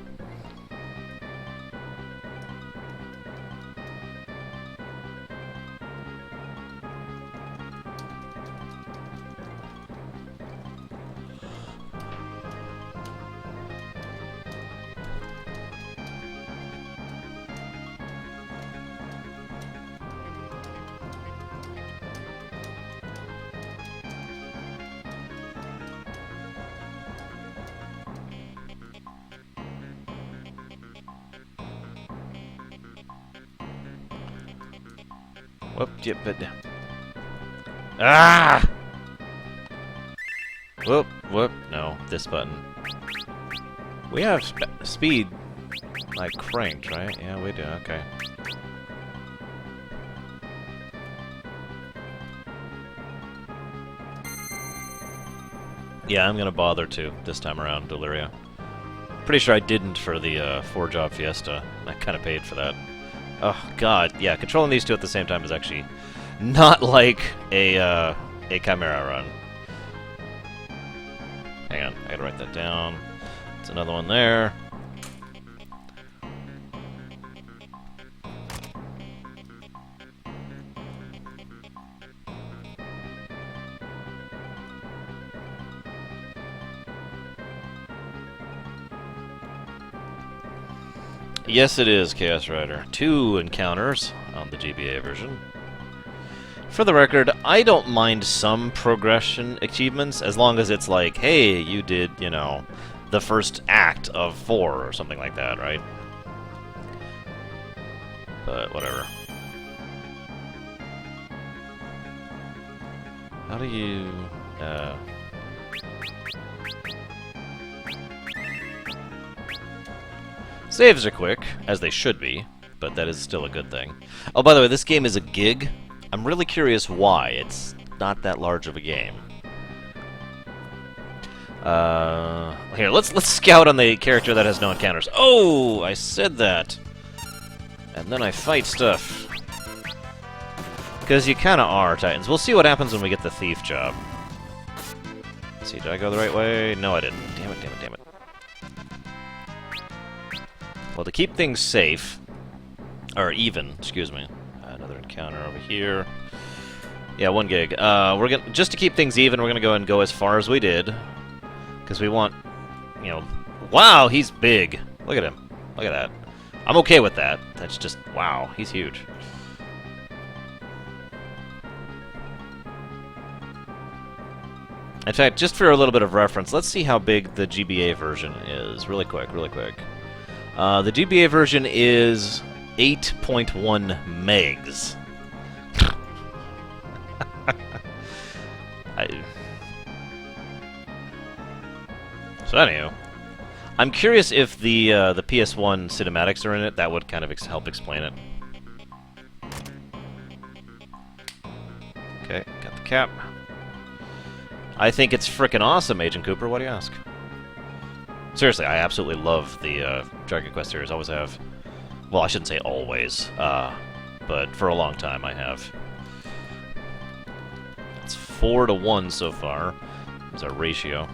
Whoop, ah! Whoop, whoop, no, this button. We have speed, like, cranked, right? Yeah, we do, okay. Yeah, I'm gonna bother too, this time around, Deliria. Pretty sure I didn't for the 4-job Fiesta. I kinda paid for that. Oh god, yeah, controlling these two at the same time is actually not like a Chimera run. Hang on, I gotta write that down. It's another one there. Yes, it is, Chaos Rider. 2 encounters on the GBA version. For the record, I don't mind some progression achievements, as long as it's like, hey, you did, you know, the first act of 4, or something like that, right? But, whatever. How do you, Saves are quick, as they should be, but that is still a good thing. Oh, by the way, this game is a gig. I'm really curious why. It's not that large of a game. Here, let's scout on the character that has no encounters. Oh, I said that. And then I fight stuff. Because you kind of are, Titans. We'll see what happens when we get the thief job. Let's see, did I go the right way? No, I didn't. Damn it, damn it, damn it. Well, to keep things safe, or even, excuse me, another encounter over here. Yeah, 1 gig. We're gonna, just to keep things even, we're gonna go and go as far as we did, because we want, you know, wow, he's big. Look at him. Look at that. I'm okay with that. That's just, wow, he's huge. In fact, just for a little bit of reference, let's see how big the GBA version is, really quick, really quick. The GBA version is 8.1 megs. So anyhow, I'm curious if the PS1 cinematics are in it. That would kind of help explain it. Okay, got the cap. I think it's frickin' awesome, Agent Cooper. What do you ask? Seriously, I absolutely love the Dragon Quest series. Always have. Well, I shouldn't say always, but for a long time I have. It's 4-to-1 so far. Is our ratio.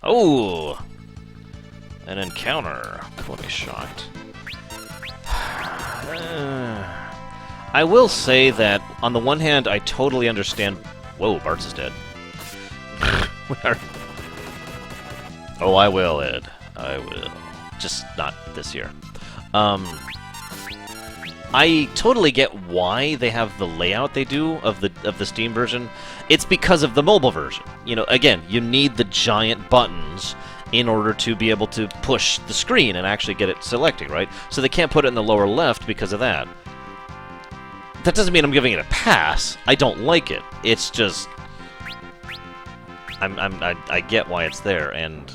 Oh! An encounter. What a shot. I will say that, on the one hand, I totally understand... Whoa, Bartz is dead. Oh, I will, Ed. I will. Just not this year. I totally get why they have the layout they do of the Steam version. It's because of the mobile version. You know, again, you need the giant buttons, in order to be able to push the screen and actually get it selecting, right? So they can't put it in the lower left because of that. That doesn't mean I'm giving it a pass. I don't like it. It's just... I get why it's there, and...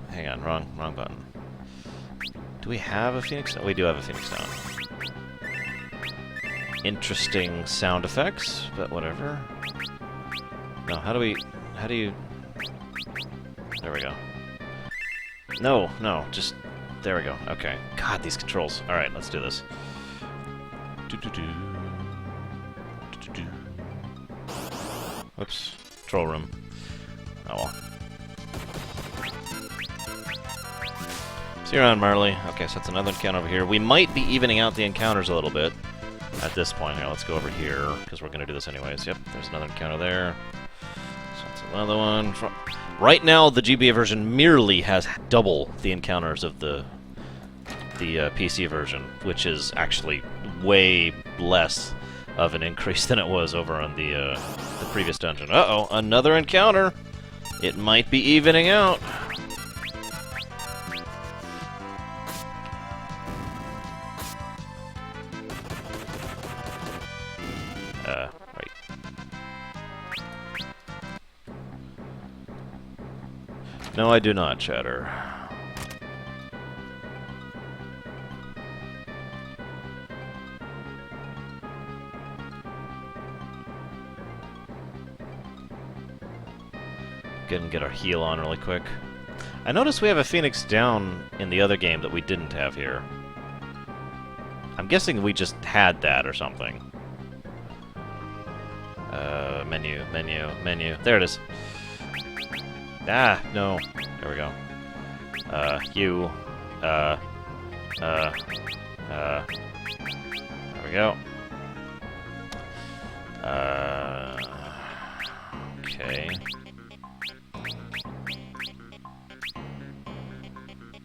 Hang on, wrong button. Do we have a Phoenix Down? We do have a Phoenix Down. Interesting sound effects, but whatever. No, how do you... There we go. No, just... There we go. Okay. God, these controls. Alright, let's do this. Whoops. Control room. Oh well. See you around, Marley. Okay, so that's another encounter over here. We might be evening out the encounters a little bit at this point. Here, let's go over here, because we're going to do this anyways. Yep, there's another encounter there. So that's another one. Right now, the GBA version merely has double the encounters of the PC version, which is actually way less of an increase than it was over on the previous dungeon. Uh-oh, another encounter! It might be evening out. Right. No, I do not, Chatter. Get our heal on really quick. I noticed we have a Phoenix Down in the other game that we didn't have here. I'm guessing we just had that or something. Menu. There it is. Ah, no. There we go. There we go. Okay.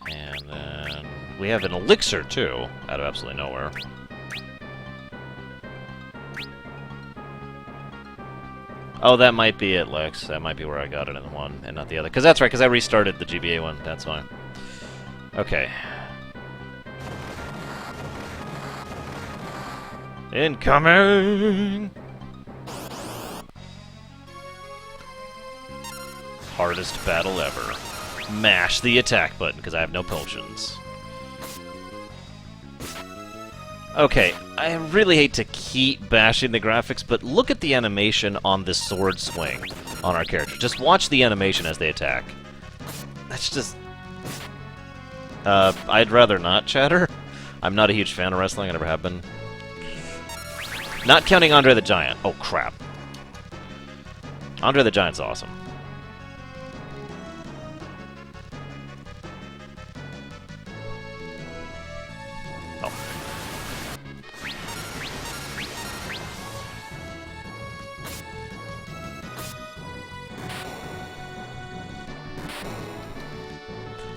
And then we have an elixir, too, out of absolutely nowhere. Oh, that might be it, Lex. That might be where I got it in one and not the other. Because that's right, because I restarted the GBA one. That's why. Okay. Incoming! Hardest battle ever. Mash the attack button, because I have no potions. Okay, I really hate to keep bashing the graphics, but look at the animation on this sword swing on our character. Just watch the animation as they attack. That's just... I'd rather not, Chatter. I'm not a huge fan of wrestling, I never have been. Not counting Andre the Giant. Oh, crap. Andre the Giant's awesome.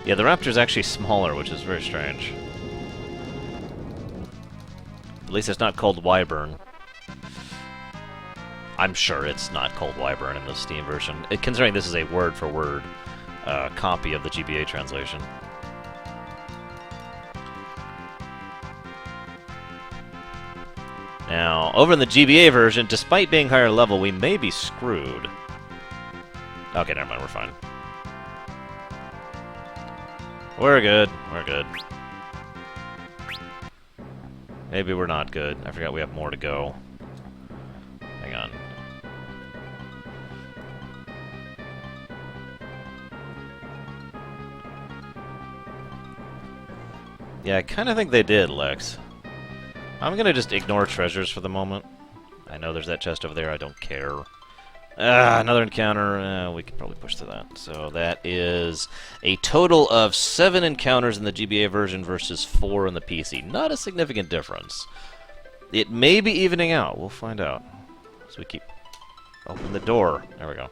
Yeah, the raptor's actually smaller, which is very strange. At least it's not called Wyvern. I'm sure it's not called Wyvern in the Steam version, considering this is a word-for-word copy of the GBA translation. Now, over in the GBA version, despite being higher level, we may be screwed. Okay, never mind, we're fine. We're good. We're good. Maybe we're not good. I forgot we have more to go. Hang on. Yeah, I kind of think they did, Lex. I'm going to just ignore treasures for the moment. I know there's that chest over there. I don't care. Another encounter. We could probably push to that. So that is a total of 7 encounters in the GBA version versus 4 in the PC. Not a significant difference. It may be evening out. We'll find out. So we keep... Open the door. There we go.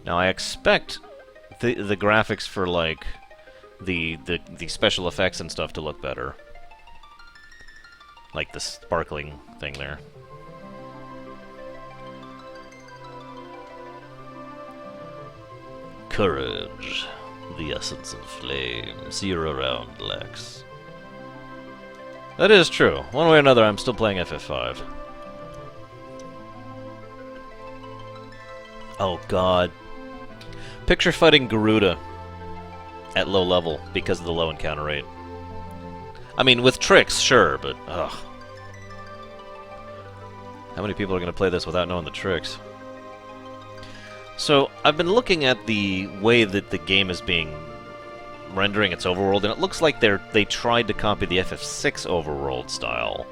Now I expect the graphics for like the special effects and stuff to look better. Like the sparkling thing there. Courage. The essence of flame. See you around, Lex. That is true. One way or another, I'm still playing FF5. Oh god. Picture fighting Garuda at low level because of the low encounter rate. I mean, with tricks, sure, but ugh. How many people are going to play this without knowing the tricks? So, I've been looking at the way that the game is being rendering its overworld, and it looks like they tried to copy the FF6 overworld style.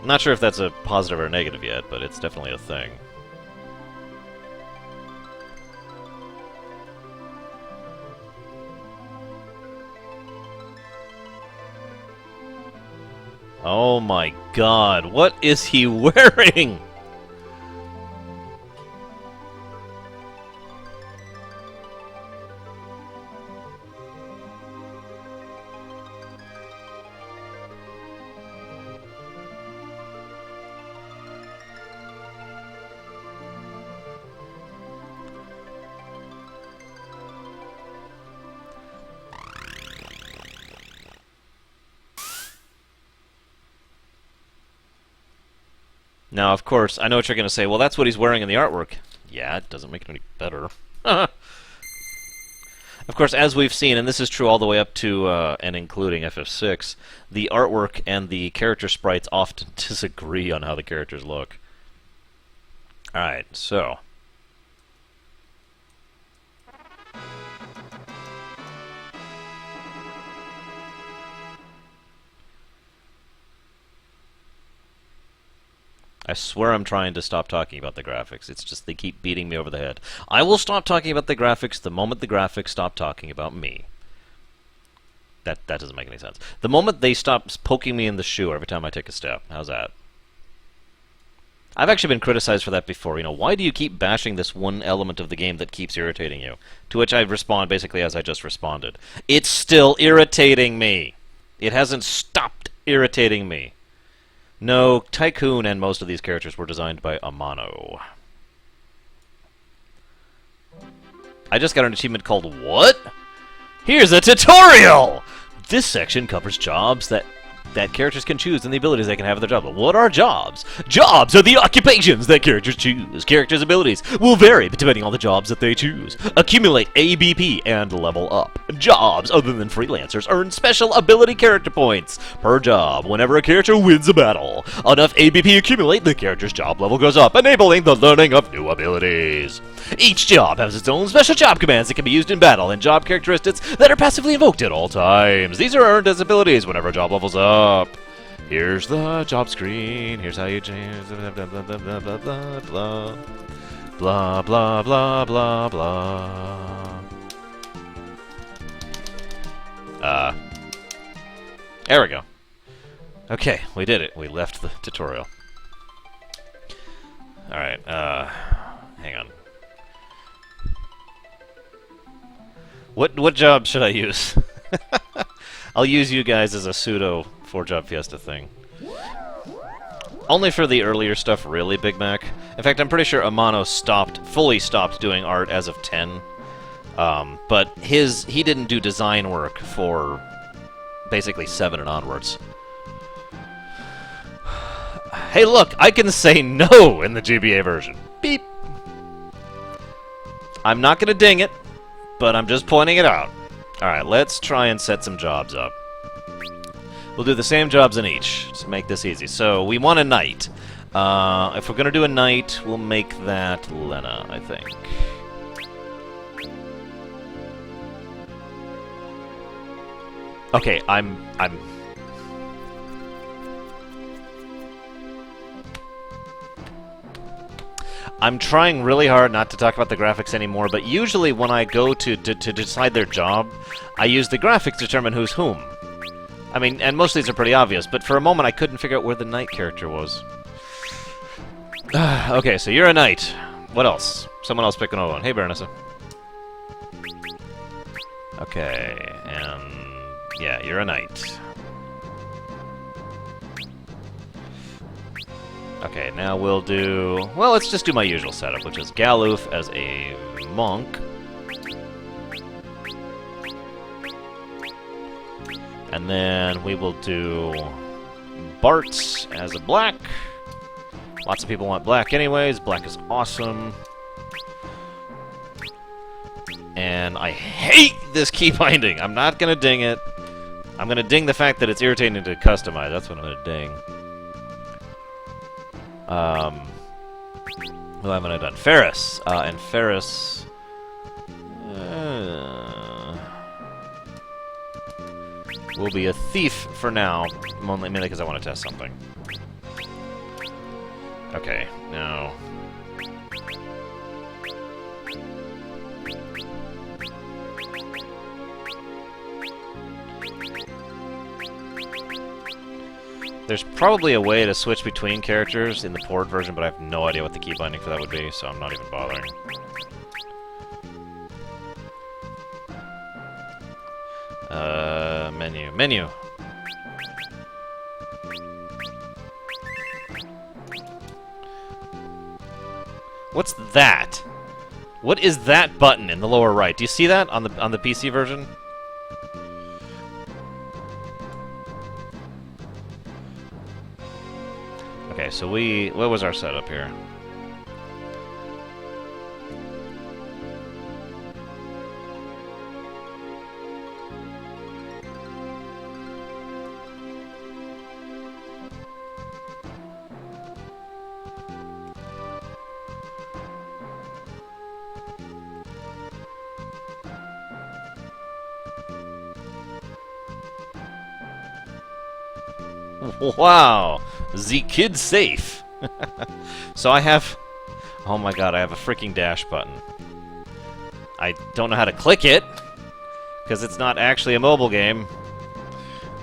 I'm not sure if that's a positive or a negative yet, but it's definitely a thing. Oh my god, what is he wearing? Now, of course, I know what you're going to say. Well, that's what he's wearing in the artwork. Yeah, it doesn't make it any better. Of course, as we've seen, and this is true all the way up to and including FF6, the artwork and the character sprites often disagree on how the characters look. Alright, so... I swear I'm trying to stop talking about the graphics. It's just they keep beating me over the head. I will stop talking about the graphics the moment the graphics stop talking about me. That doesn't make any sense. The moment they stop poking me in the shoe every time I take a step. How's that? I've actually been criticized for that before. You know, why do you keep bashing this one element of the game that keeps irritating you? To which I respond basically as I just responded. It's still irritating me. It hasn't stopped irritating me. No, Tycoon and most of these characters were designed by Amano. I just got an achievement called What? Here's a tutorial! This section covers jobs that characters can choose and the abilities they can have in their job. But what are jobs? Jobs are the occupations that characters choose. Characters' abilities will vary depending on the jobs that they choose. Accumulate ABP and level up. Jobs other than freelancers earn special ability character points per job whenever a character wins a battle. Enough ABP accumulate, the character's job level goes up, enabling the learning of new abilities. Each job has its own special job commands that can be used in battle and job characteristics that are passively invoked at all times. These are earned as abilities whenever a job levels up. Here's the job screen. Here's how you change. Blah blah blah blah blah blah blah blah blah blah blah blah. There we go. Okay, we did it. We left the tutorial. All right. Hang on. What job should I use? I'll use you guys as a pseudo 4-job Fiesta thing. Only for the earlier stuff, really, Big Mac. In fact, I'm pretty sure Amano fully stopped doing art as of 10. But he didn't do design work for basically 7 and onwards. Hey, look, I can say no in the GBA version. Beep. I'm not gonna ding it, but I'm just pointing it out. Alright, let's try and set some jobs up. We'll do the same jobs in each, to make this easy. So, we want a knight. If we're gonna do a knight, we'll make that Lena, I think. Okay, I'm trying really hard not to talk about the graphics anymore, but usually when I go to decide their job, I use the graphics to determine who's whom. I mean, and most of these are pretty obvious, but for a moment I couldn't figure out where the knight character was. Okay, so you're a knight. What else? Someone else pick another one. Hey, Baronessa. Okay, and yeah, you're a knight. Okay, now we'll do... Well, let's just do my usual setup, which is Galoof as a monk. And then we will do Bart as a black. Lots of people want black anyways. Black is awesome. And I hate this key binding. I'm not going to ding it. I'm going to ding the fact that it's irritating to customize. That's what I'm going to ding. Who haven't I done? Ferris. And Ferris... will be a thief for now, mainly because I want to test something. Okay, now... There's probably a way to switch between characters in the port version, but I have no idea what the key binding for that would be, so I'm not even bothering. Menu. What's that? What is that button in the lower right? Do you see that on the PC version? Okay, so what was our setup here? Wow, the kid's safe. So I have... Oh my god, I have a freaking dash button. I don't know how to click it, because it's not actually a mobile game.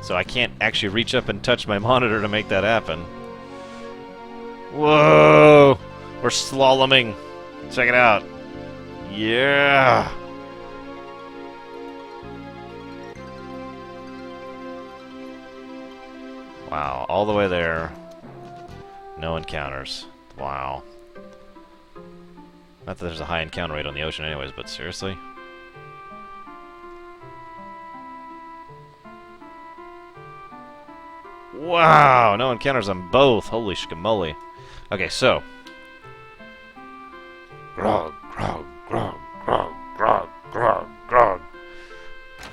So I can't actually reach up and touch my monitor to make that happen. Whoa! We're slaloming. Check it out. Yeah! Wow, all the way there. No encounters. Wow. Not that there's a high encounter rate on the ocean anyways, but seriously? Wow, no encounters on both. Holy shkamoly. Okay, so. Grog, grog, grog, grog, grog, grog, grog.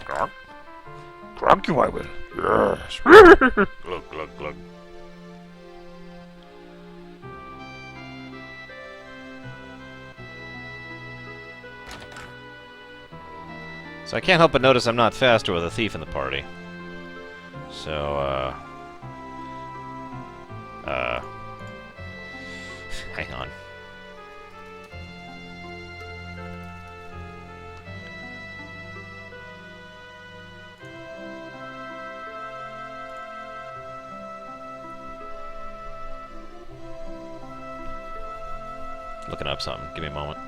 Grog? Grog you I will. Yes. Glug, glug, glug. So I can't help but notice I'm not faster with a thief in the party. So, hang on. Looking up something. Give me a moment.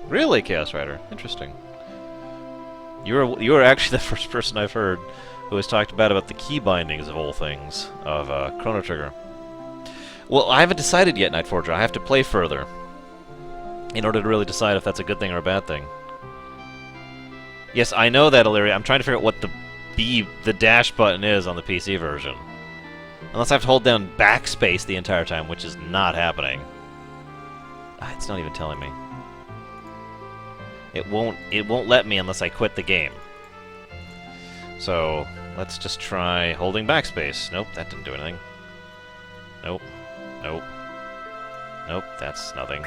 Really, Chaos Rider? Interesting. You were actually the first person I've heard who has talked about the key bindings of all things of Chrono Trigger. Well, I haven't decided yet, Night Forger. I have to play further in order to really decide if that's a good thing or a bad thing. Yes, I know that, Illyria. I'm trying to figure out what the dash button is on the PC version. Unless I have to hold down backspace the entire time, which is not happening. It's not even telling me. It won't let me unless I quit the game. So, let's just try holding backspace. Nope, that didn't do anything. Nope. Nope. Nope, that's nothing.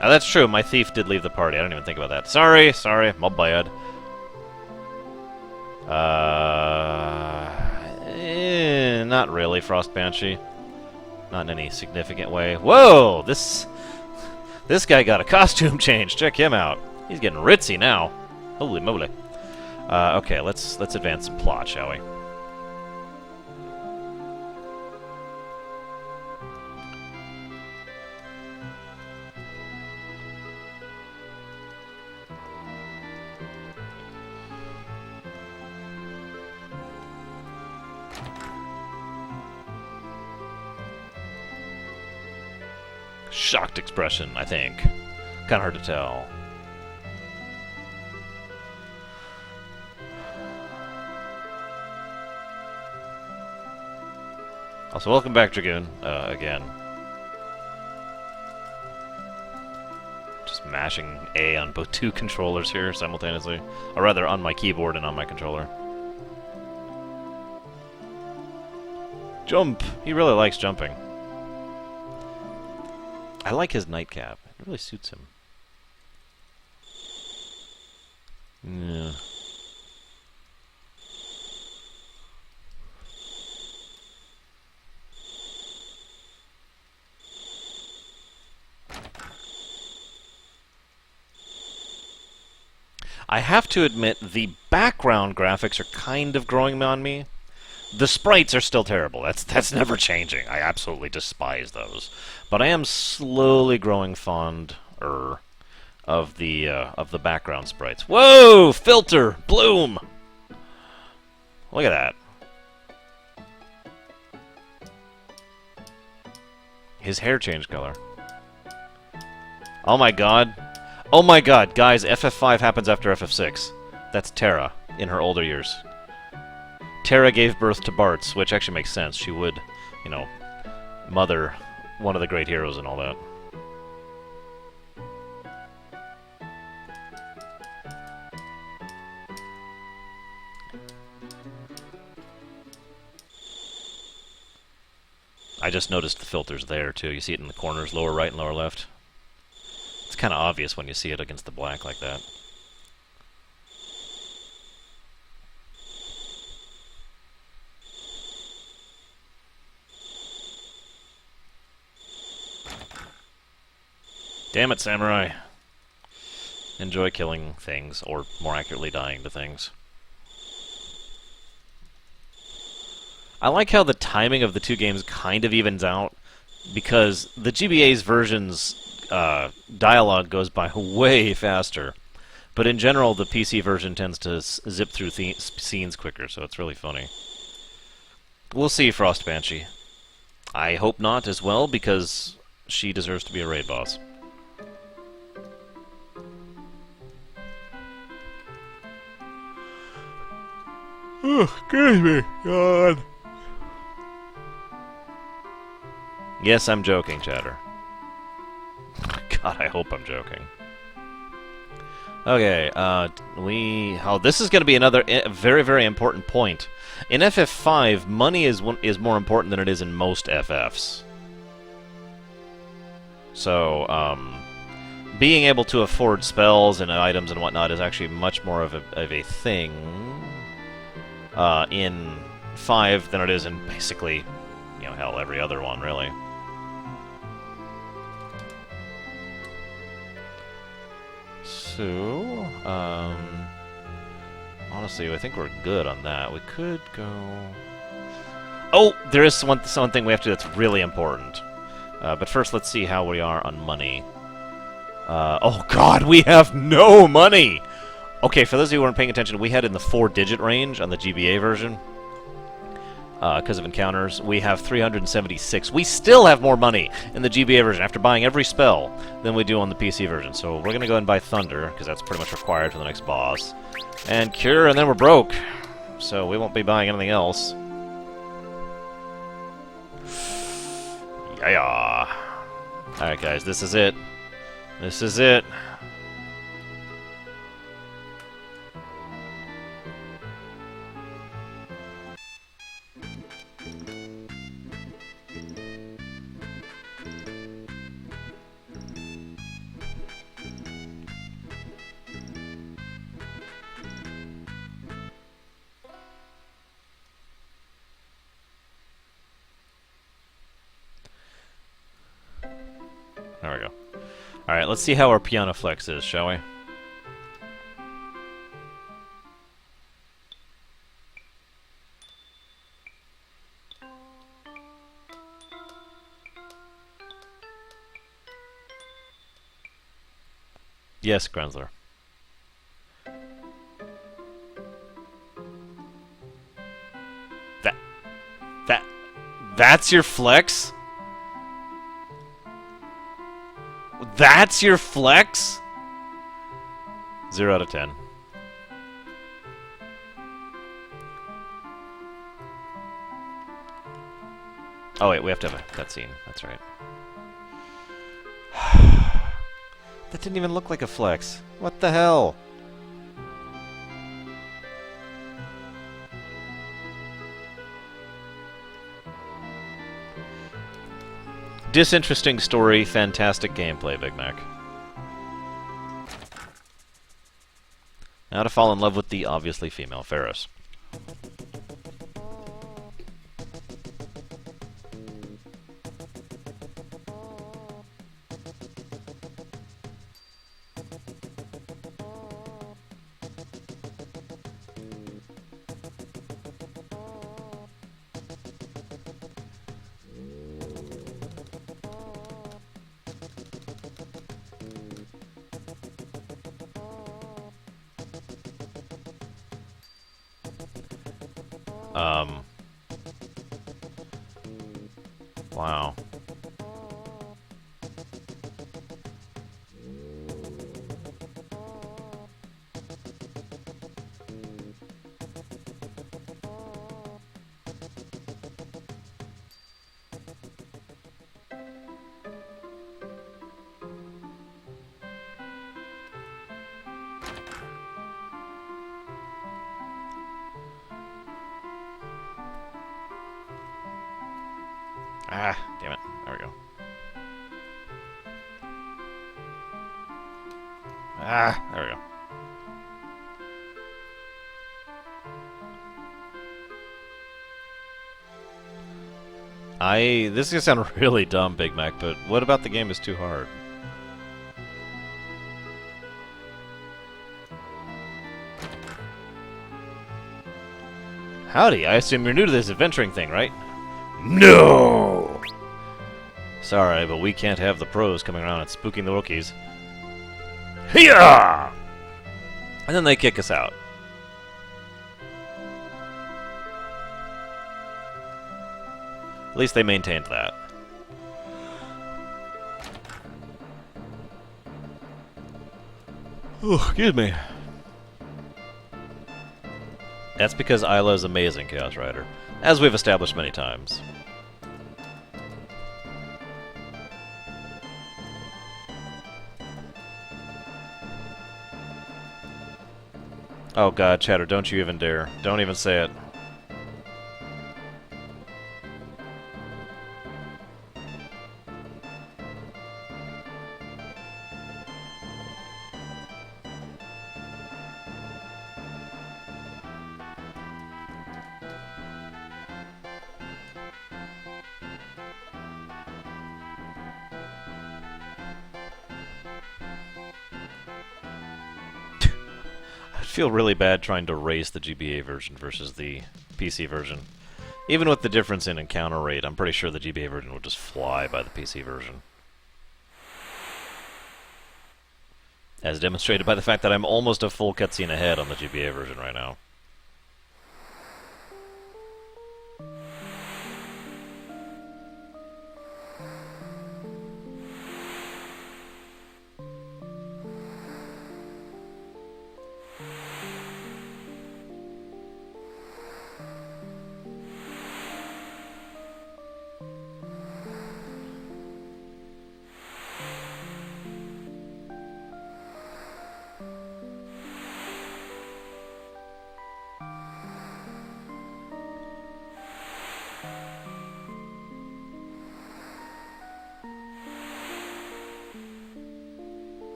Now that's true, my thief did leave the party. I didn't even think about that. Sorry, my bad. Not really, Frost Banshee. Not in any significant way. Whoa! This guy got a costume change. Check him out. He's getting ritzy now. Holy moly. Okay, let's advance some plot, shall we? Shocked expression, I think. Kind of hard to tell. Also, welcome back, Dragoon, again. Just mashing A on both two controllers here simultaneously. Or rather, on my keyboard and on my controller. Jump! He really likes jumping. I like his nightcap. It really suits him. Yeah. I have to admit, the background graphics are kind of growing on me. The sprites are still terrible. That's never changing. I absolutely despise those. But I am slowly growing fonder of the background sprites. Whoa! Filter! Bloom! Look at that. His hair changed color. Oh my god. Oh my god, guys, FF5 happens after FF6. That's Terra in her older years. Terra gave birth to Bartz, which actually makes sense. She would, you know, mother one of the great heroes and all that. I just noticed the filters there, too. You see it in the corners, lower right and lower left. It's kind of obvious when you see it against the black like that. Damn it, Samurai. Enjoy killing things, or more accurately, dying to things. I like how the timing of the two games kind of evens out, because the GBA's version's dialogue goes by way faster. But in general, the PC version tends to zip through scenes quicker, so it's really funny. We'll see, Frost Banshee. I hope not as well, because she deserves to be a raid boss. Oh, excuse me, God. Yes, I'm joking, Chatter. God, I hope I'm joking. Okay, oh, this is going to be another very, very important point. In FF5, money is more important than it is in most FFs. So, being able to afford spells and items and whatnot is actually much more of a thing in 5 than it is in basically, you know, hell, every other one, really. So, honestly, I think we're good on that. We could go... Oh! There is something we have to do that's really important. But first, let's see how we are on money. Oh god, we have no money! Okay, for those of you who weren't paying attention, we had in the 4-digit range on the GBA version. Because of encounters, we have 376. We still have more money in the GBA version after buying every spell than we do on the PC version. So we're going to go ahead and buy Thunder, because that's pretty much required for the next boss. And Cure, and then we're broke. So we won't be buying anything else. Yeah. Alright guys, this is it. This is it. There we go. Alright, let's see how our piano flex is, shall we? Yes, Grenzler. That's your flex? That's your flex? 0 out of 10. Oh wait, we have to have a cutscene. That's right. That didn't even look like a flex. What the hell? Disinteresting story, fantastic gameplay, Big Mac. Now to fall in love with the obviously female Ferris. Wow. Ah, damn it. There we go. Ah, there we go. This is gonna sound really dumb, Big Mac, but what about the game is too hard? Howdy, I assume you're new to this adventuring thing, right? No! Sorry, but we can't have the pros coming around and spooking the Wookiees. Hiya! And then they kick us out. At least they maintained that. Oh, excuse me. That's because Isla is amazing, Chaos Rider, as we've established many times. Oh god, Chatter, don't you even dare. Don't even say it. I feel really bad trying to race the GBA version versus the PC version. Even with the difference in encounter rate, I'm pretty sure the GBA version would just fly by the PC version. As demonstrated by the fact that I'm almost a full cutscene ahead on the GBA version right now.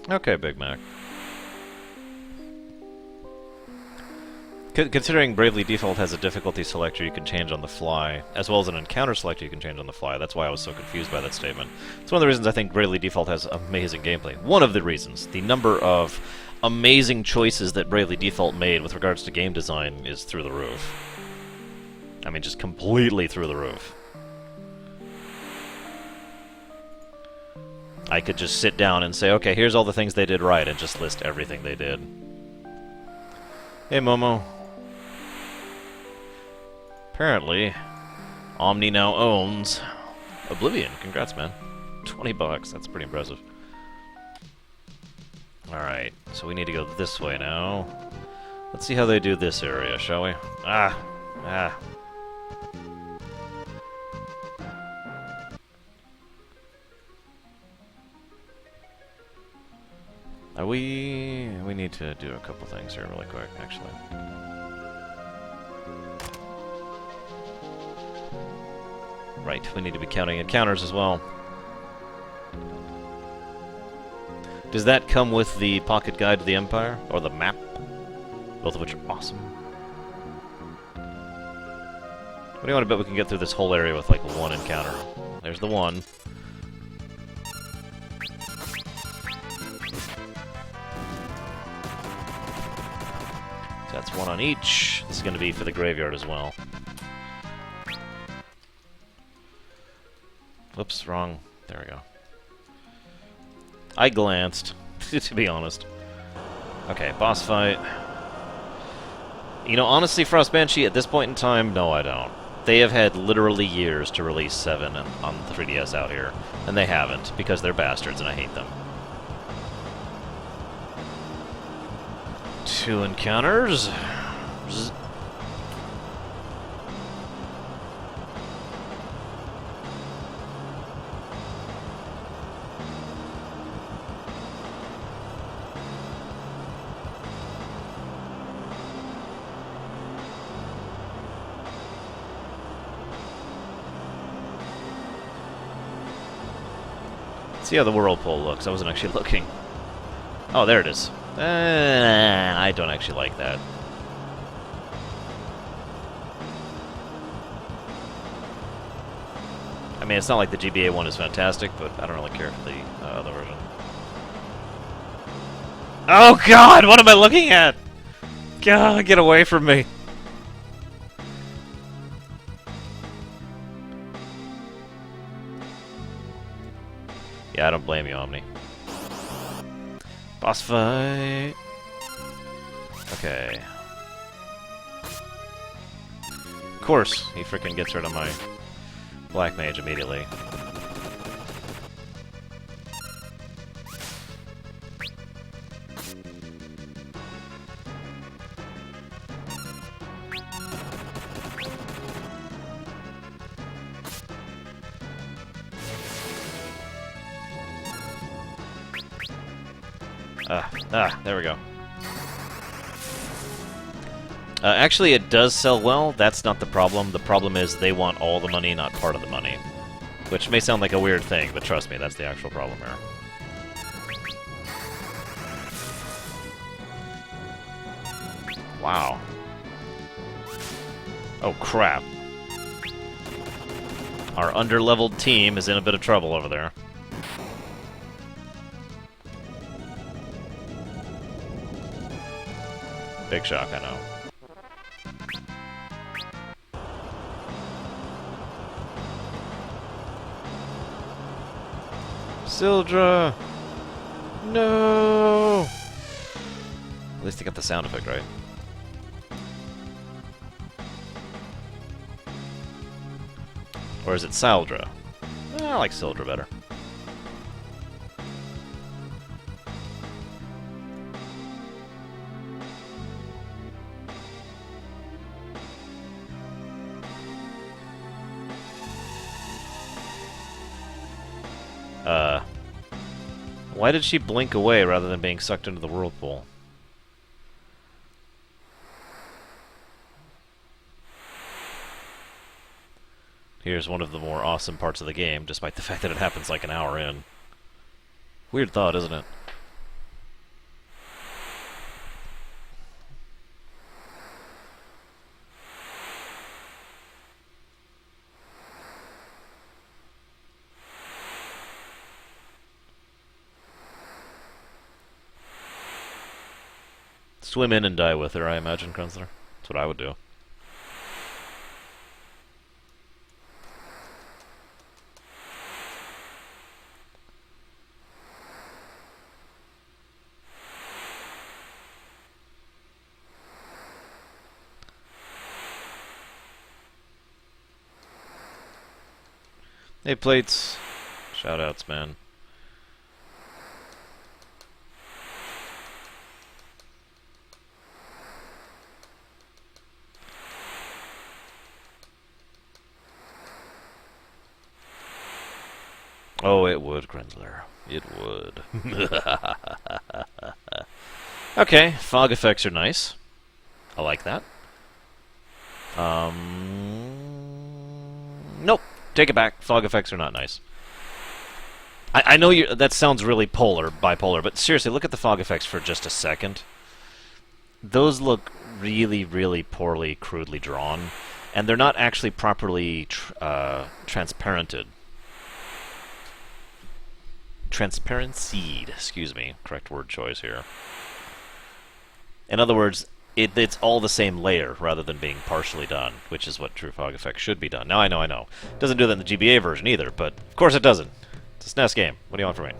Okay, Big Mac. Considering Bravely Default has a difficulty selector you can change on the fly, as well as an encounter selector you can change on the fly, that's why I was so confused by that statement. It's one of the reasons I think Bravely Default has amazing gameplay. One of the reasons. The number of amazing choices that Bravely Default made with regards to game design is through the roof. I mean, just completely through the roof. I could just sit down and say, okay, here's all the things they did right, and just list everything they did. Hey, Momo. Apparently, Omni now owns Oblivion. Congrats, man. $20, that's pretty impressive. Alright, so we need to go this way now. Let's see how they do this area, shall we? Ah! We need to do a couple things here really quick, actually. Right, we need to be counting encounters as well. Does that come with the Pocket Guide to the Empire? Or the map? Both of which are awesome. What do you want to bet we can get through this whole area with, like, one encounter? There's the one. So that's one on each. This is going to be for the graveyard as well. Whoops, wrong. There we go. I glanced, to be honest. Okay, boss fight. You know, honestly, Frost Banshee, at this point in time, no, I don't. They have had literally years to release 7 on the 3DS out here, and they haven't, because they're bastards and I hate them. 2 encounters. See how the whirlpool looks. I wasn't actually looking. Oh, there it is. I don't actually like that. I mean, it's not like the GBA one is fantastic, but I don't really care for the other version. Oh God! What am I looking at? God, get away from me! Yeah, I don't blame you, Omni. Boss fight! Okay. Of course, he frickin' gets rid of my Black Mage immediately. There we go. Actually, it does sell well. That's not the problem. The problem is they want all the money, not part of the money. Which may sound like a weird thing, but trust me, that's the actual problem here. Wow. Oh, crap. Our underleveled team is in a bit of trouble over there. Big shock, I know. Sildra! No! At least they got the sound effect right. Or is it Sildra? I like Sildra better. Why did she blink away rather than being sucked into the whirlpool? Here's one of the more awesome parts of the game, despite the fact that it happens like an hour in. Weird thought, isn't it? Swim in and die with her, I imagine, Krenzler. That's what I would do. Hey, Plates. Shoutouts, man. Oh, it would, Grenzler. It would. Okay, fog effects are nice. I like that. Nope. Take it back. Fog effects are not nice. I know that sounds really bipolar, but seriously, look at the fog effects for just a second. Those look really, really poorly, crudely drawn, and they're not actually properly transparented. Transparencied, excuse me, correct word choice here. In other words, it's all the same layer rather than being partially done, which is what true fog effects should be done. Now I know. It doesn't do that in the GBA version either, but of course it doesn't. It's a SNES game. What do you want from me?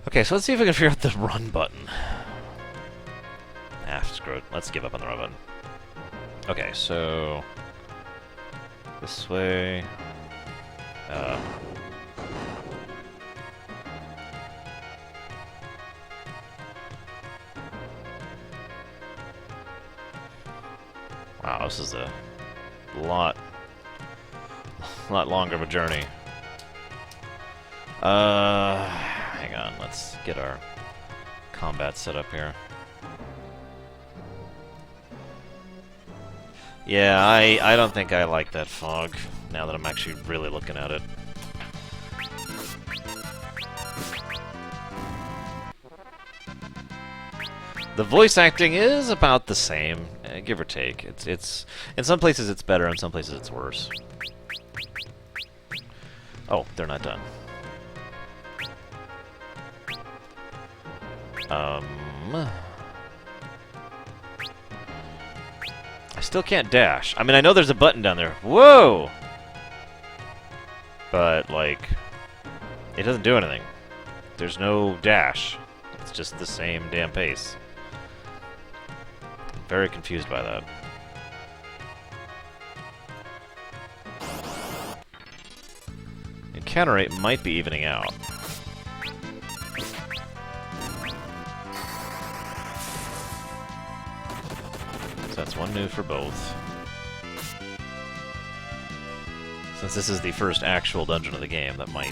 Okay, so let's see if we can figure out the run button. Screw it. Let's give up on the run button. Okay, so this way. Wow, this is a lot longer of a journey. Hang on, let's get our combat set up here. Yeah, I don't think I like that fog, now that I'm actually really looking at it. The voice acting is about the same, give or take. It's in some places it's better, in some places it's worse. Oh, they're not done. I still can't dash. I mean, I know there's a button down there. Whoa! But, like, it doesn't do anything. There's no dash. It's just the same damn pace. I'm very confused by that. Encounter rate might be evening out. So that's one new for both. Since this is the first actual dungeon of the game, that might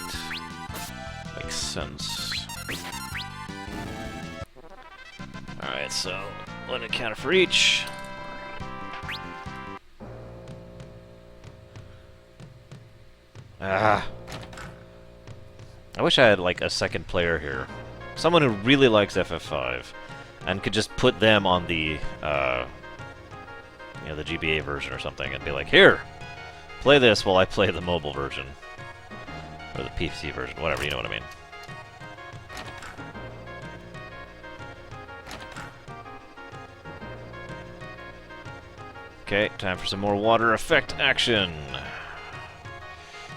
make sense. Alright, so one encounter for each. I wish I had, like, a second player here. Someone who really likes FF5 and could just put them on the, you know, the GBA version or something and be like, here, play this while I play the mobile version. Or the PC version, whatever, you know what I mean. Okay, time for some more water effect action.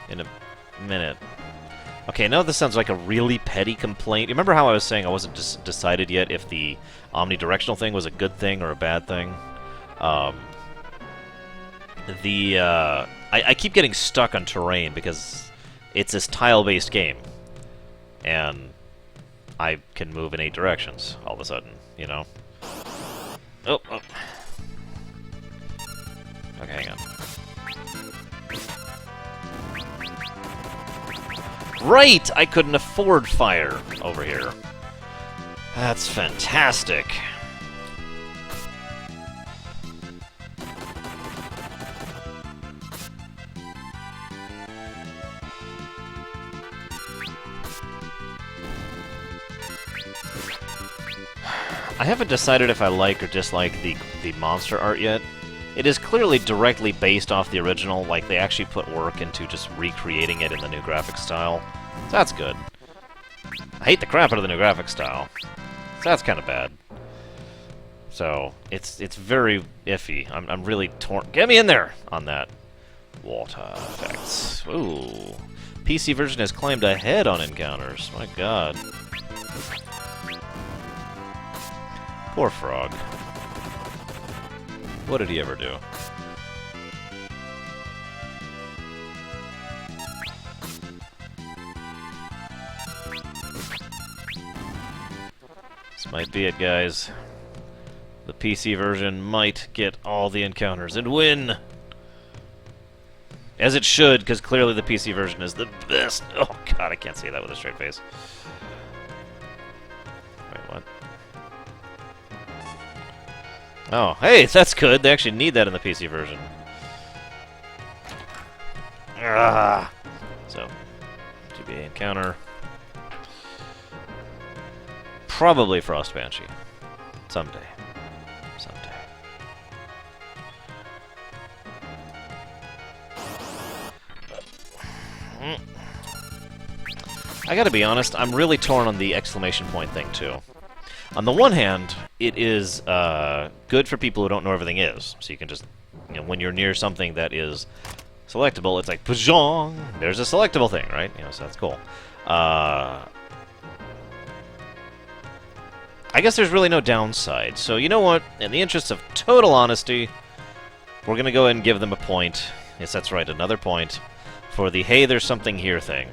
In a minute. Okay, now this sounds like a really petty complaint. You remember how I was saying I wasn't decided yet if the omnidirectional thing was a good thing or a bad thing? I keep getting stuck on terrain because it's this tile-based game. And I can move in 8 directions all of a sudden, you know? Oh. Okay, hang on. Right! I couldn't afford fire over here. That's fantastic. I haven't decided if I like or dislike the monster art yet. It is clearly directly based off the original, like they actually put work into just recreating it in the new graphic style. So that's good. I hate the crap out of the new graphic style. So that's kind of bad. So, it's very iffy. I'm really torn. Get me in there on that. Water effects. Ooh. PC version has climbed ahead on encounters. My god. Poor Frog. What did he ever do? Might be it, guys. The PC version might get all the encounters and win! As it should, because clearly the PC version is the best. Oh god, I can't say that with a straight face. Wait, what? Oh, hey, that's good. They actually need that in the PC version. Ah. So, GBA encounter. Probably Frost Banshee. Someday. Someday. I gotta be honest, I'm really torn on the exclamation point thing, too. On the one hand, it is good for people who don't know everything is. So you can just, you know, when you're near something that is selectable, it's like, pajong! There's a selectable thing, right? You know, so that's cool. I guess there's really no downside. So you know what? In the interest of total honesty, we're going to go ahead and give them a point. Yes, that's right, another point for the hey, there's something here thing.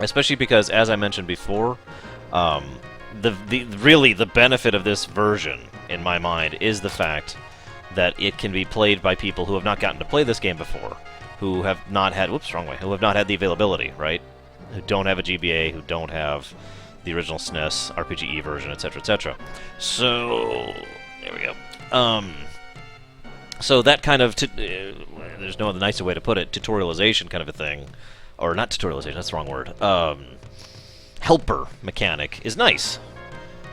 Especially because, as I mentioned before, really the benefit of this version, in my mind, is the fact that it can be played by people who have not gotten to play this game before, who have not had, whoops, wrong way, who have not had the availability, right? Who don't have a GBA, who don't have the original SNES, RPGE version, etc., etc. So, there we go. So that kind of, there's no other nicer way to put it, tutorialization kind of a thing, or not tutorialization, that's the wrong word, helper mechanic is nice.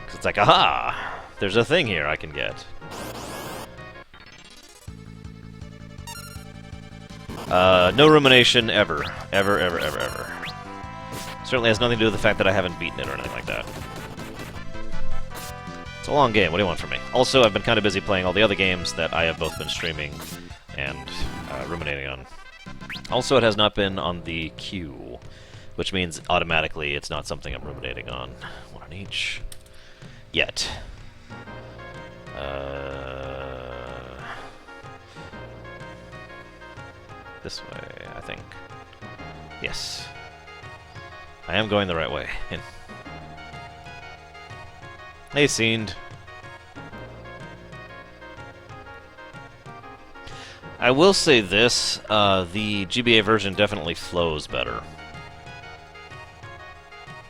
Because it's like, aha, there's a thing here I can get. No rumination ever. Ever, ever, ever, ever. Certainly has nothing to do with the fact that I haven't beaten it or anything like that. It's a long game. What do you want from me? Also, I've been kind of busy playing all the other games that I have both been streaming and ruminating on. Also, it has not been on the queue, which means automatically it's not something I'm ruminating on. One on each. Yet. This way, I think. Yes. I am going the right way. Hey, Scemed. I will say this, the GBA version definitely flows better.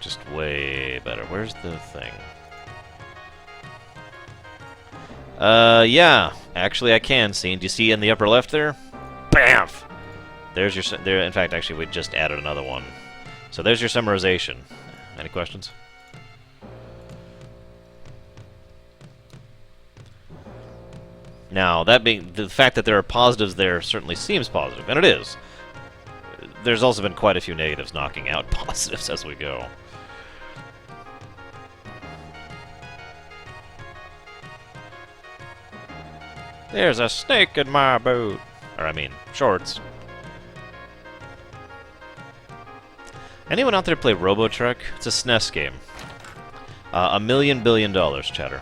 Just way better. Where's the thing? Yeah. Actually, I can, Scemed. Do you see in the upper left there? Bamf! There's your... There, in fact, actually, we just added another one. So there's your summarization. Any questions? Now, that being... The fact that there are positives there certainly seems positive, and it is. There's also been quite a few negatives knocking out positives as we go. There's a snake in my boot. Or, I mean, shorts. Anyone out there play Robotrek? It's a SNES game. $1 million billion, chatter.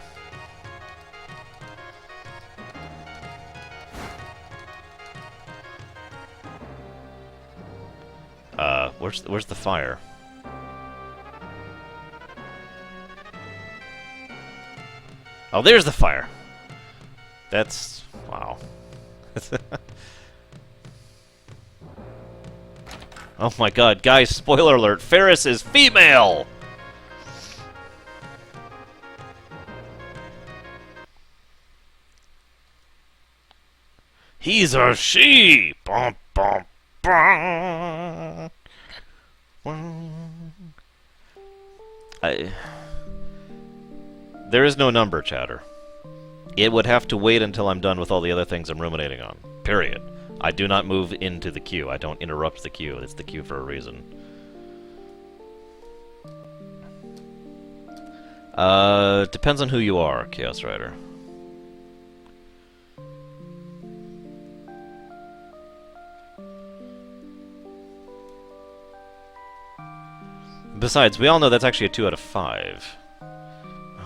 Where's the fire? Oh, there's the fire. That's... wow. Oh my god, guys, spoiler alert, Ferris is female! He's a she! Bum, bum, bum. There is no number, chatter. It would have to wait until I'm done with all the other things I'm ruminating on. Period. I do not move into the queue. I don't interrupt the queue. It's the queue for a reason. Depends on who you are, Chaos Rider. Besides, we all know that's actually a 2 out of 5.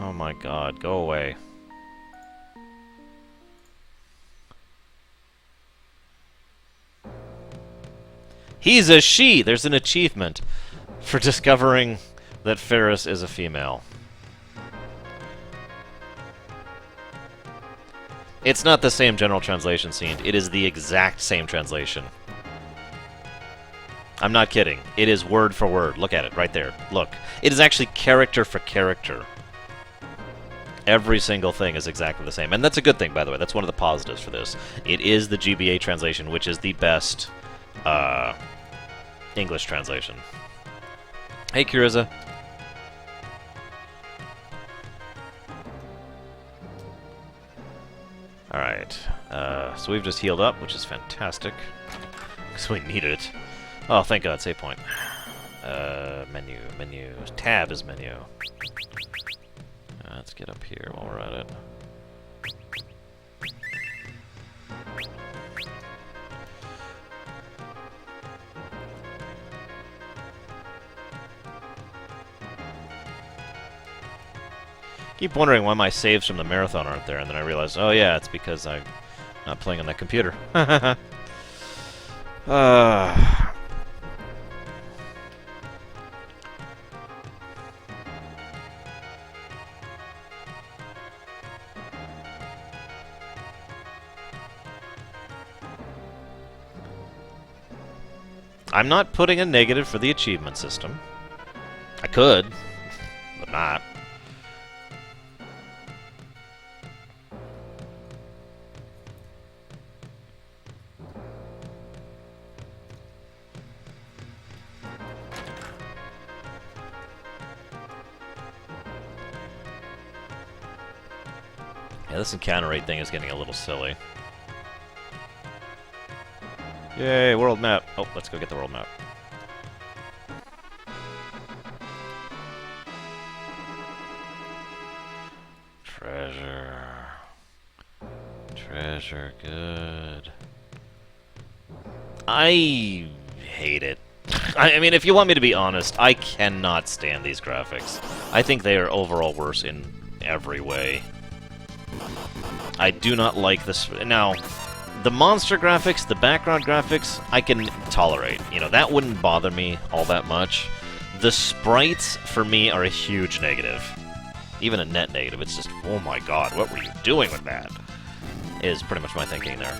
Oh my god, go away. He's a she! There's an achievement for discovering that Ferris is a female. It's not the same general translation scene. It is the exact same translation. I'm not kidding. It is word for word. Look at it right there. Look. It is actually character for character. Every single thing is exactly the same. And that's a good thing, by the way. That's one of the positives for this. It is the GBA translation, which is the best English translation. Hey, Kuriza. Alright. So we've just healed up, which is fantastic. Because we needed it. Oh, thank God. Save point. Menu. Tab is menu. Let's get up here while we're at it. Keep wondering why my saves from the marathon aren't there, and then I realized, oh yeah, it's because I'm not playing on that computer. I'm not putting a negative for the achievement system. I could, but not. Yeah, this encounter rate thing is getting a little silly. Yay, world map. Oh, let's go get the world map. Treasure. Treasure, good. I hate it. I mean, if you want me to be honest, I cannot stand these graphics. I think they are overall worse in every way. I do not like this. Now, the monster graphics, the background graphics, I can tolerate. You know, that wouldn't bother me all that much. The sprites, for me, are a huge negative. Even a net negative. It's just, oh my god, what were you doing with that? Is pretty much my thinking there.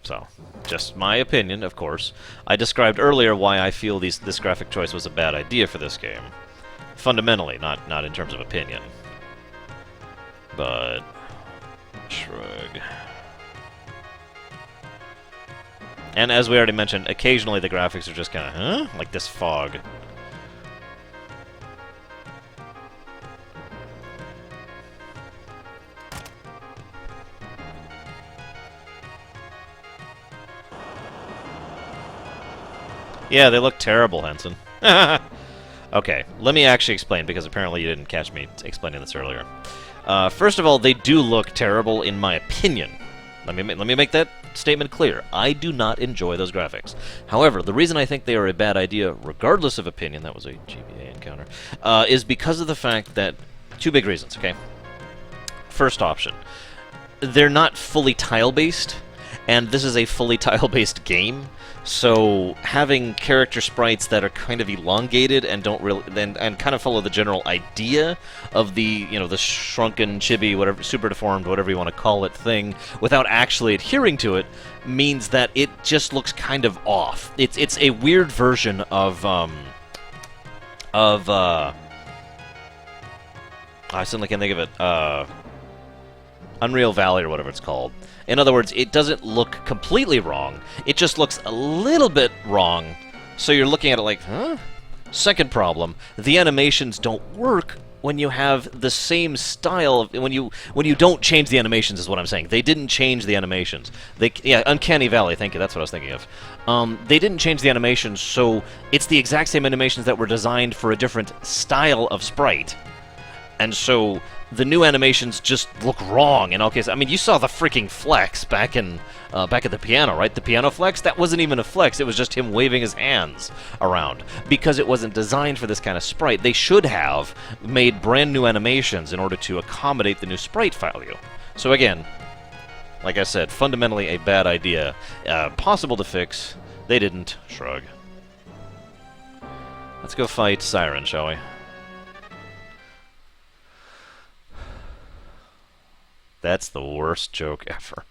So, just my opinion, of course. I described earlier why I feel this graphic choice was a bad idea for this game. Fundamentally, not in terms of opinion. But shrug. And as we already mentioned, occasionally the graphics are just kind of, huh? Like this fog. Yeah, they look terrible, Henson. Okay, let me actually explain, because apparently you didn't catch me explaining this earlier. First of all, they do look terrible in my opinion. Let me make that statement clear. I do not enjoy those graphics. However, the reason I think they are a bad idea, regardless of opinion, that was a GBA encounter, is because of the fact that... Two big reasons, okay? First option. They're not fully tile-based, and this is a fully tile-based game. So having character sprites that are kind of elongated and don't really and kind of follow the general idea of the, you know, the shrunken, chibi, whatever, super deformed, whatever you want to call it thing, without actually adhering to it, means that it just looks kind of off. It's a weird version of I suddenly can't think of it. Unreal Valley or whatever it's called. In other words, it doesn't look completely wrong. It just looks a little bit wrong. So you're looking at it like, huh? Second problem, the animations don't work when you have the same style. When you don't change the animations is what I'm saying. They didn't change the animations. Yeah, Uncanny Valley, thank you, that's what I was thinking of. They didn't change the animations, so it's the exact same animations that were designed for a different style of sprite. And so the new animations just look wrong in all cases. I mean, you saw the freaking flex back at the piano, right? The piano flex? That wasn't even a flex. It was just him waving his hands around. Because it wasn't designed for this kind of sprite. They should have made brand new animations in order to accommodate the new sprite value. So again, like I said, fundamentally a bad idea. Possible to fix. They didn't. Shrug. Let's go fight Siren, shall we? That's the worst joke ever.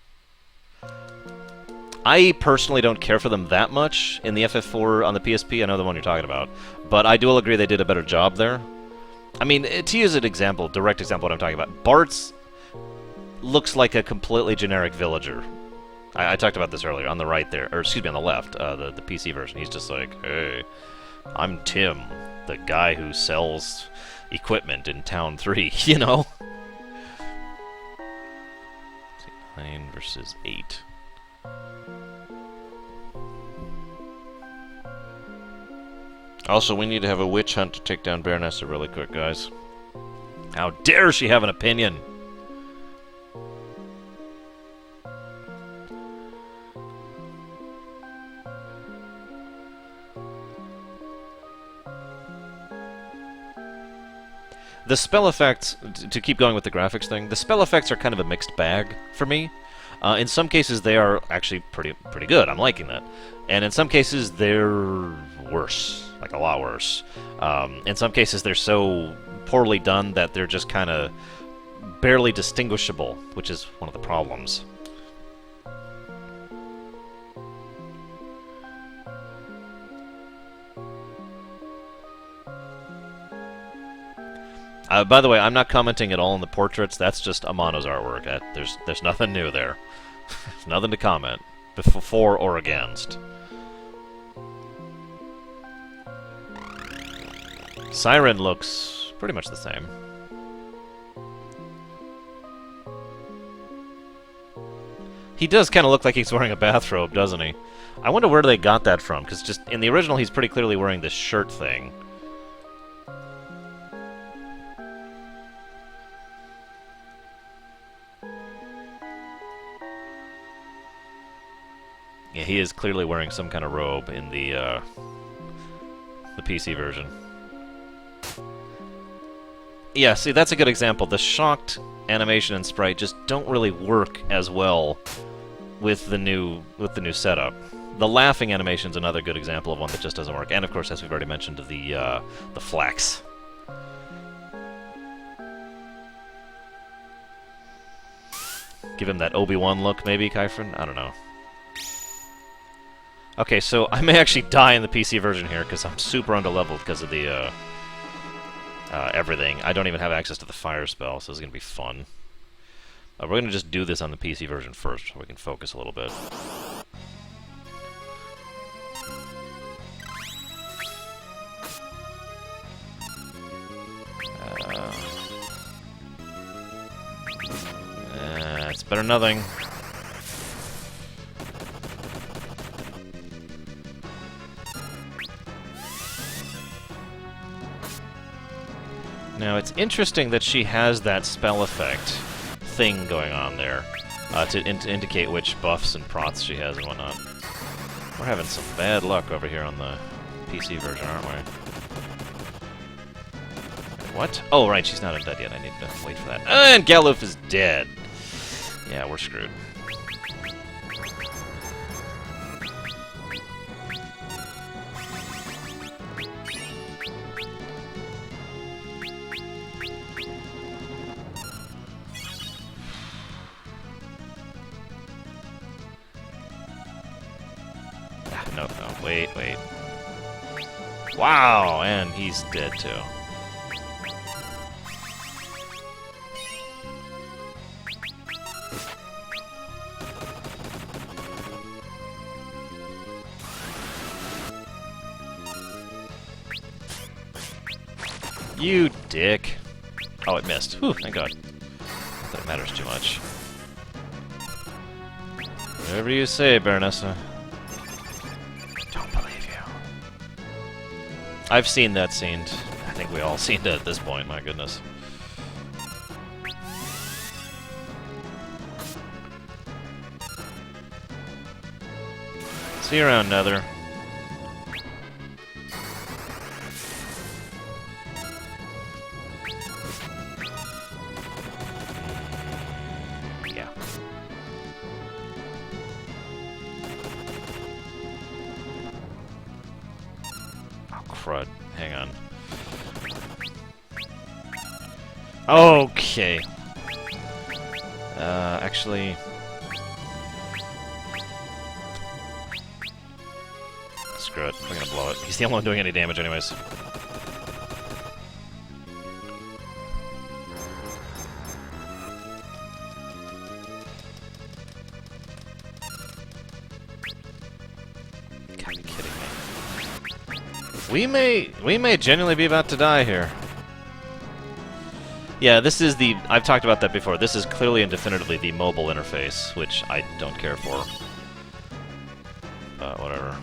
I personally don't care for them that much in the FF4 on the PSP. I know the one you're talking about. But I do agree they did a better job there. I mean, to use an example, direct example of what I'm talking about, Bart's looks like a completely generic villager. I talked about this earlier, on the right there, or excuse me, on the left, the PC version. He's just like, hey, I'm Tim, the guy who sells equipment in Town 3, you know? 9 versus 8. Also, we need to have a witch hunt to take down Baronessa really quick, guys. How dare she have an opinion? The spell effects, to keep going with the graphics thing, the spell effects are kind of a mixed bag for me. In some cases, they are actually pretty good. I'm liking that. And in some cases, they're worse. Like, a lot worse. In some cases, they're so poorly done that they're just kind of barely distinguishable, which is one of the problems. By the way, I'm not commenting at all on the portraits. That's just Amano's artwork. There's nothing new there. There's nothing to comment, for or against. Siren looks pretty much the same. He does kind of look like he's wearing a bathrobe, doesn't he? I wonder where they got that from, because just in the original he's pretty clearly wearing this shirt thing. Yeah, he is clearly wearing some kind of robe in the PC version. Yeah, see, that's a good example. The shocked animation and sprite just don't really work as well with the new setup. The laughing animation is another good example of one that just doesn't work. And of course, as we've already mentioned, the flax. Give him that Obi-Wan look, maybe, Kyphrin? I don't know. Okay, so I may actually die in the PC version here because I'm super underleveled because of the everything. I don't even have access to the fire spell, so this is going to be fun. We're going to just do this on the PC version first so we can focus a little bit. It's better than nothing. Now, it's interesting that she has that spell effect thing going on there to indicate which buffs and prots she has and whatnot. We're having some bad luck over here on the PC version, aren't we? What? Oh, right, she's not undead yet. I need to wait for that. And Galuf is dead. Yeah, we're screwed. No, wait. Wow, and he's dead too. You dick. Oh, it missed. Whew, thank God. Not that it matters too much. Whatever you say, Baronessa. I've seen that scene. I think we all seen it at this point, my goodness. See you around, Nether. Yeah. Oh, crud. hang on. Okay. Actually... Screw it. We're gonna blow it. He's the only one doing any damage anyways. Gotta be kidding me. We may genuinely be about to die here. Yeah, this is the... I've talked about that before. This is clearly and definitively the mobile interface, which I don't care for. But whatever.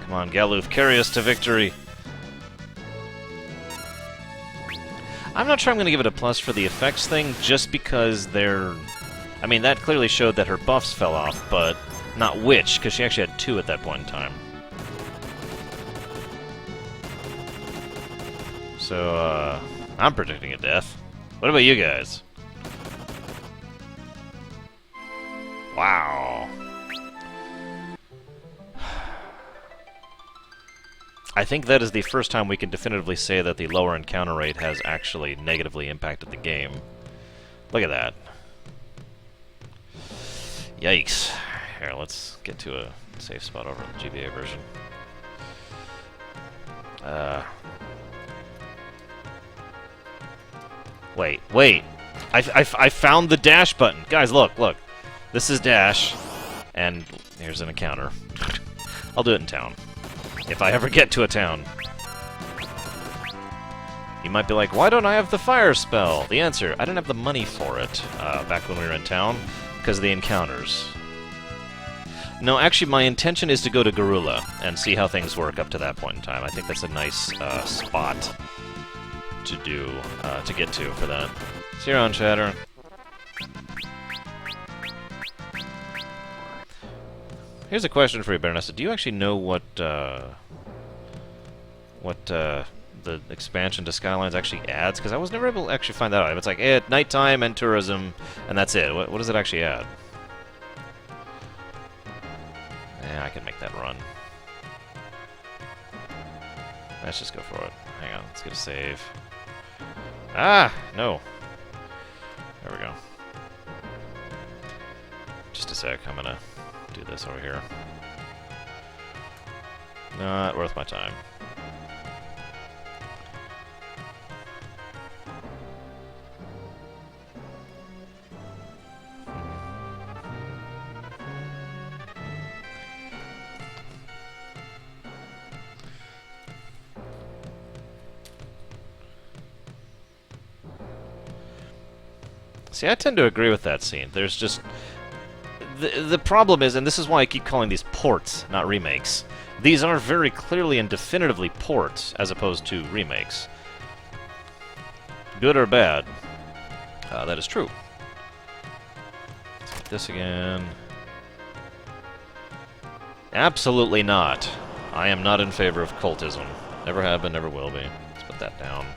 Come on, Galoof, carry us to victory! I'm not sure I'm going to give it a plus for the effects thing, just because they're... I mean, that clearly showed that her buffs fell off, but not which, because she actually had 2 at that point in time. So, I'm predicting a death. What about you guys? Wow. I think that is the first time we can definitively say that the lower encounter rate has actually negatively impacted the game. Look at that. Yikes. Here, let's get to a safe spot over in the GBA version. Wait. I found the dash button. Guys, look. This is dash, and here's an encounter. I'll do it in town. If I ever get to a town. You might be like, why don't I have the fire spell? The answer, I didn't have the money for it back when we were in town, because of the encounters. No, actually, my intention is to go to Garula and see how things work up to that point in time. I think that's a nice spot to do, to get to for that. See you around, Chatter. Here's a question for you, Baronessa. Do you actually know what the expansion to Skylines actually adds? Because I was never able to actually find that out. It's like, nighttime and tourism, and that's it. What does it actually add? Yeah, I can make that run. Let's just go for it. Hang on, let's get a save. Ah, no. There we go. Just a sec, I'm gonna do this over here. Not worth my time. See, I tend to agree with that scene. There's just... The problem is, and this is why I keep calling these ports, not remakes, these are very clearly and definitively ports, as opposed to remakes. Good or bad, that is true. Let's get this again. Absolutely not. I am not in favor of cultism. Never have been, never will be. Let's put that down.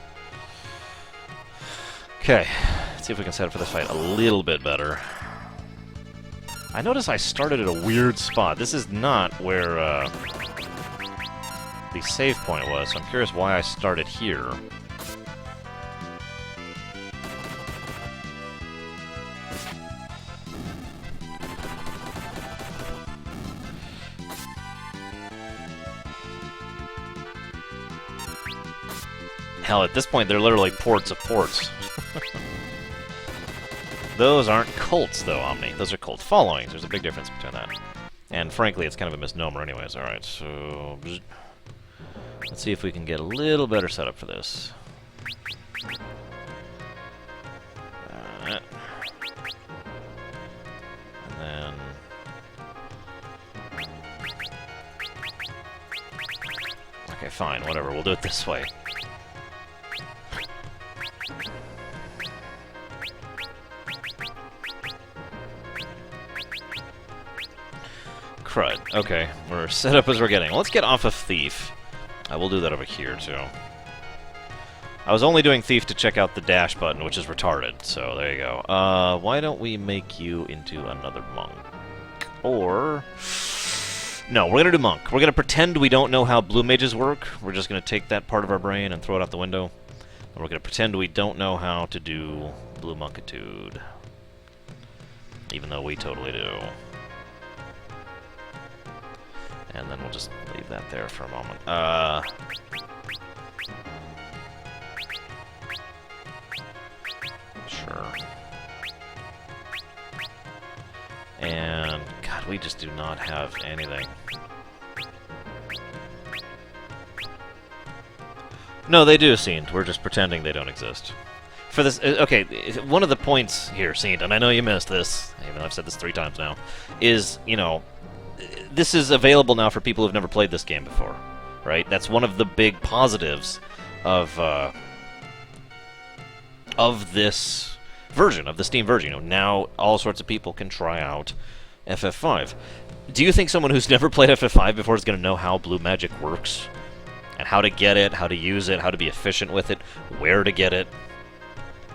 Okay, let's see if we can set up for this fight a little bit better. I notice I started at a weird spot. This is not where the save point was, so I'm curious why I started here. Hell, at this point, they're literally ports of ports. Those aren't cults, though, Omni. Those are cult followings. There's a big difference between that. And frankly, it's kind of a misnomer anyways. Alright, so... let's see if we can get a little better setup for this. And then... okay, fine, whatever. We'll do it this way. Crud. Okay, we're set up as we're getting. Let's get off of Thief. We'll do that over here, too. I was only doing Thief to check out the dash button, which is retarded, so there you go. Why don't we make you into another monk? Or... No, we're gonna do monk. We're gonna pretend we don't know how blue mages work. We're just gonna take that part of our brain and throw it out the window. And we're gonna pretend we don't know how to do blue monkitude. Even though we totally do. And then we'll just leave that there for a moment. Sure. And, God, we just do not have anything. No, they do, Seend. We're just pretending they don't exist. For this, okay, one of the points here, Seend, and I know you missed this, even though I've said this 3 times now, is, you know, this is available now for people who've never played this game before, right? That's one of the big positives of this version, of the Steam version. You know, now all sorts of people can try out FF5. Do you think someone who's never played FF5 before is going to know how blue magic works? And how to get it, how to use it, how to be efficient with it, where to get it?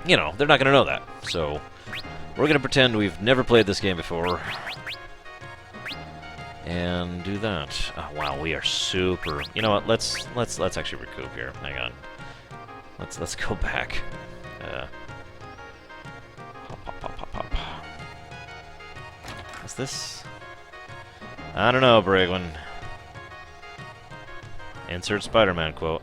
You know, they're not going to know that. So, we're going to pretend we've never played this game before. And do that. Oh, wow, we are super... You know what, let's actually recoup here. Hang on. Let's go back. Hop. Is this... I don't know, Bragwin. Insert Spider-Man quote.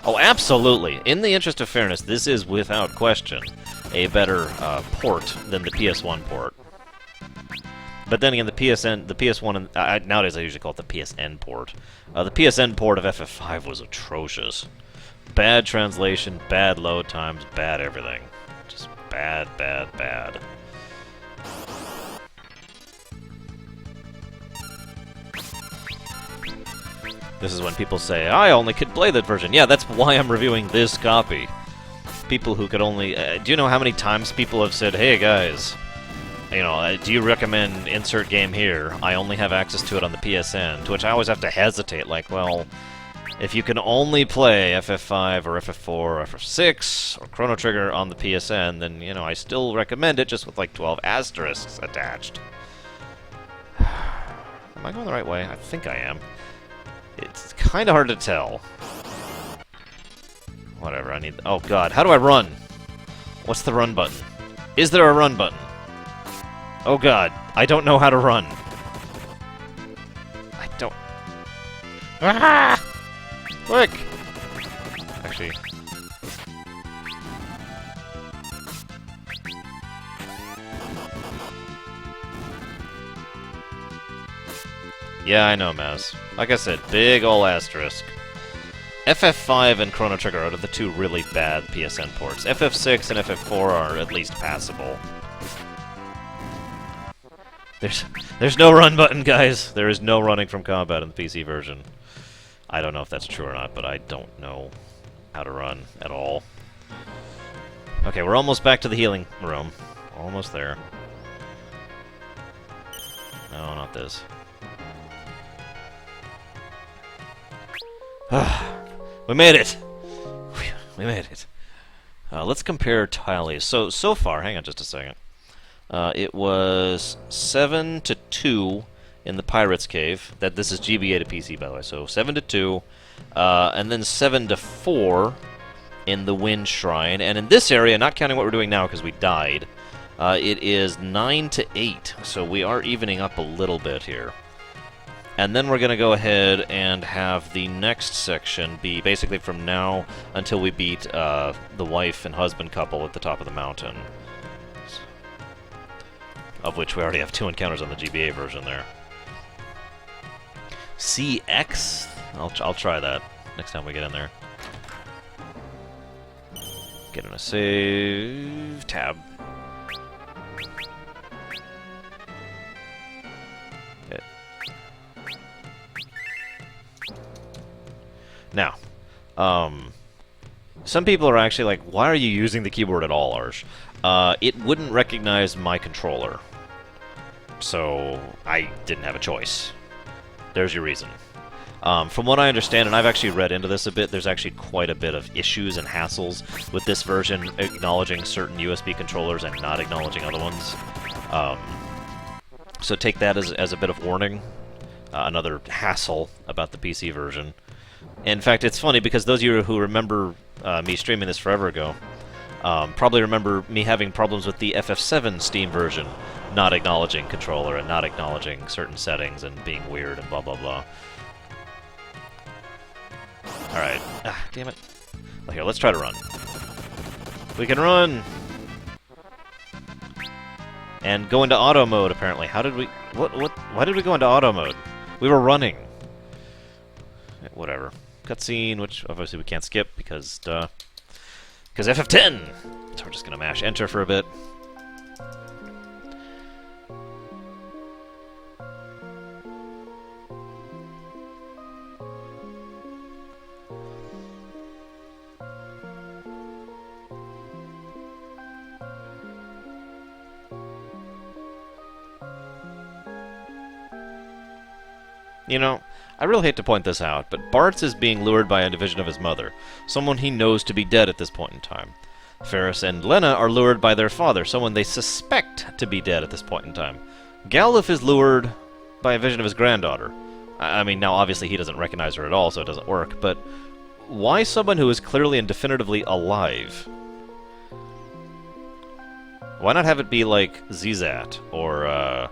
Oh, absolutely. In the interest of fairness, this is, without question, a better port than the PS1 port. But then again, the PS1, and nowadays I usually call it the PSN port. The PSN port of FF5 was atrocious. Bad translation, bad load times, bad everything. Just bad. This is when people say, I only could play that version. Yeah, that's why I'm reviewing this copy. People who could only... do you know how many times people have said, hey guys, you know, do you recommend insert game here? I only have access to it on the PSN. To which I always have to hesitate, like, well, if you can only play FF5 or FF4 or FF6 or Chrono Trigger on the PSN, then, you know, I still recommend it, just with like 12 asterisks attached. Am I going the right way? I think I am. It's kind of hard to tell. Whatever, I need... Oh god, how do I run? What's the run button? Is there a run button? Oh god, I don't know how to run. I don't... Ah! Quick! Actually... Yeah, I know, Maz. Like I said, big ol' asterisk. FF5 and Chrono Trigger are the 2 really bad PSN ports. FF6 and FF4 are at least passable. There's no run button, guys! There is no running from combat in the PC version. I don't know if that's true or not, but I don't know how to run at all. Okay, we're almost back to the healing room. Almost there. No, not this. We made it! We made it. Let's compare tallies. So far, hang on just a second. It was 7-2 in the Pirates Cave. This is GBA to PC, by the way. So 7-2, and then 7-4 in the Wind Shrine. And in this area, not counting what we're doing now because we died, it is 9-8. So we are evening up a little bit here. And then we're going to go ahead and have the next section be basically from now until we beat the wife and husband couple at the top of the mountain. Of which we already have 2 encounters on the GBA version there. CX? I'll try that next time we get in there. Get in a save tab. Okay. Now, some people are actually like, why are you using the keyboard at all, Arsh? It wouldn't recognize my controller. So, I didn't have a choice. There's your reason. From what I understand, and I've actually read into this a bit, there's actually quite a bit of issues and hassles with this version, acknowledging certain USB controllers and not acknowledging other ones. So take that as a bit of warning. Another hassle about the PC version. In fact, it's funny because those of you who remember me streaming this forever ago probably remember me having problems with the FF7 Steam version not acknowledging controller and not acknowledging certain settings and being weird and blah blah blah. Alright. Ah, damn it. Well, here, let's try to run. We can run! And go into auto mode, apparently. How did we... Why did we go into auto mode? We were running. Whatever. Cutscene, which obviously we can't skip because, because FF10! So we're just gonna mash enter for a bit. You know, I really hate to point this out, but Bartz is being lured by a division of his mother, someone he knows to be dead at this point in time. Ferris and Lena are lured by their father, someone they suspect to be dead at this point in time. Galuf is lured by a vision of his granddaughter. I mean, now obviously he doesn't recognize her at all, so it doesn't work, but why someone who is clearly and definitively alive? Why not have it be like Zizat, or,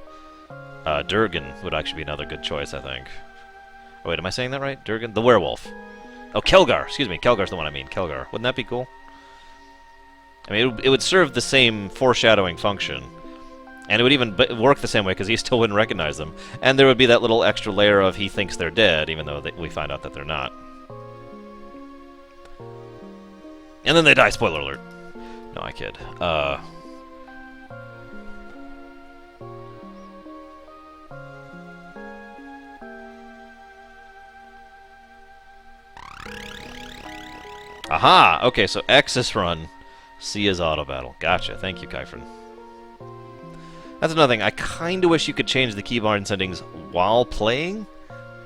Durgan would actually be another good choice, I think. Oh, wait, am I saying that right? Durgan? The werewolf. Oh, Kelgar! Excuse me, Kelgar's the one I mean. Kelgar. Wouldn't that be cool? I mean, it would serve the same foreshadowing function. And it would even work the same way, because he still wouldn't recognize them. And there would be that little extra layer of he thinks they're dead, even though we find out that they're not. And then they die, spoiler alert. No, I kid. Aha! Okay, so X is run, C is auto battle. Gotcha. Thank you, Kyphron. That's another thing. I kind of wish you could change the keyboard settings while playing.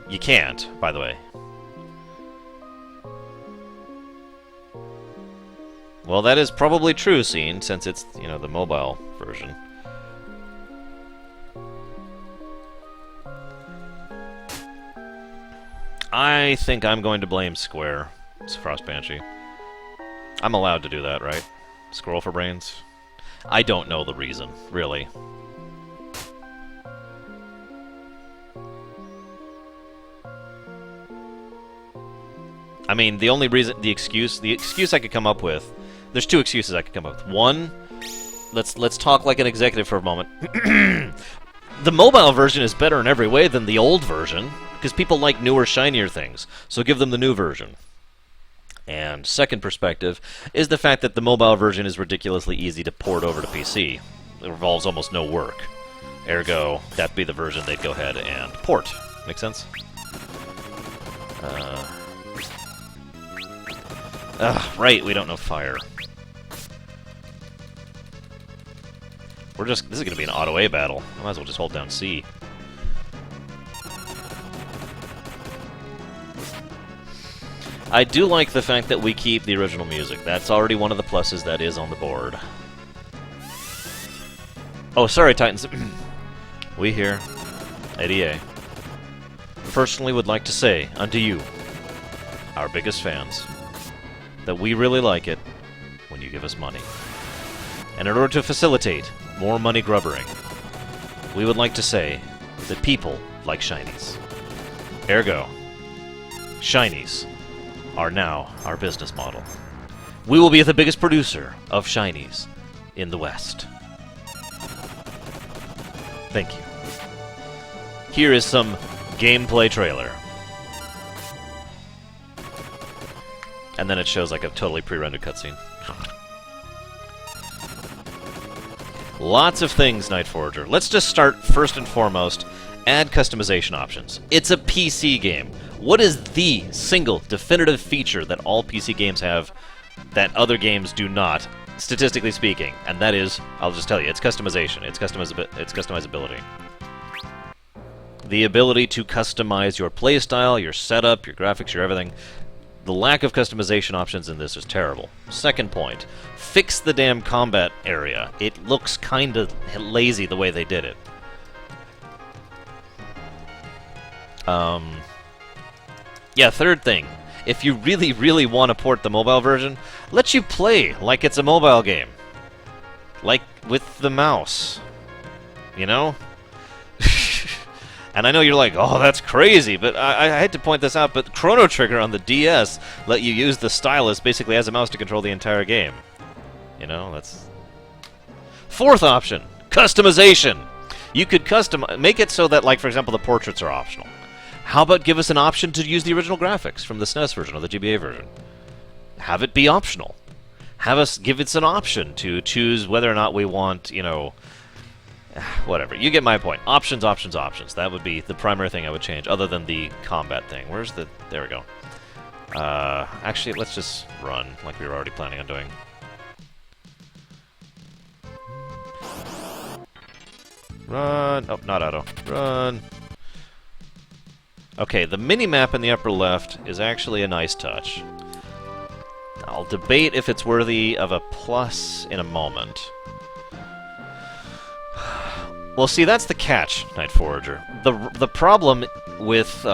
You can't, by the way. Well, that is probably true, Scene, since it's, you know, the mobile version. I think I'm going to blame Square. It's Frost Banshee. I'm allowed to do that, right? Scroll for brains? I don't know the reason, really. I mean, the only reason, the excuse I could come up with, there's two excuses I could come up with. One, let's talk like an executive for a moment. The mobile version is better in every way than the old version, because people like newer, shinier things, so give them the new version. And second perspective is the fact that the mobile version is ridiculously easy to port over to PC. It involves almost no work. Ergo, that'd be the version they'd go ahead and port. Make sense? Right, we don't know fire. This is gonna be an auto A battle. I might as well just hold down C. I do like the fact that we keep the original music. That's already one of the pluses that is on the board. Oh, sorry, Titans. We here at EA personally would like to say unto you, our biggest fans, that we really like it when you give us money. And in order to facilitate more money grubbering, we would like to say that people like shinies. Ergo, shinies are now our business model. We will be the biggest producer of shinies in the West. Thank you. Here is some gameplay trailer. And then it shows like a totally pre-rendered cutscene. Lots of things, Night Forager. Let's just start first and foremost. Add customization options. It's a PC game. What is the single definitive feature that all PC games have that other games do not, statistically speaking? And that is, I'll just tell you, it's customization. It's customizability. The ability to customize your playstyle, your setup, your graphics, your everything. The lack of customization options in this is terrible. Second point, fix the damn combat area. It looks kind of lazy the way they did it. Yeah, third thing. If you really, really want to port the mobile version, let you play like it's a mobile game. Like with the mouse. You know? And I know you're like, oh, that's crazy, but I had to point this out, but Chrono Trigger on the DS let you use the stylus basically as a mouse to control the entire game. You know, that's... Fourth option, customization. You could make it so that, like, for example, the portraits are optional. How about give us an option to use the original graphics from the SNES version or the GBA version? Have it be optional. Give us an option to choose whether or not we want, you know... Whatever. You get my point. Options, options, options. That would be the primary thing I would change, other than the combat thing. Where's the... There we go. Actually, let's just run, like we were already planning on doing. Run! Oh, not auto. Run! Okay, the mini-map in the upper left is actually a nice touch. I'll debate if it's worthy of a plus in a moment. Well, see, that's the catch, Night Forager. The problem with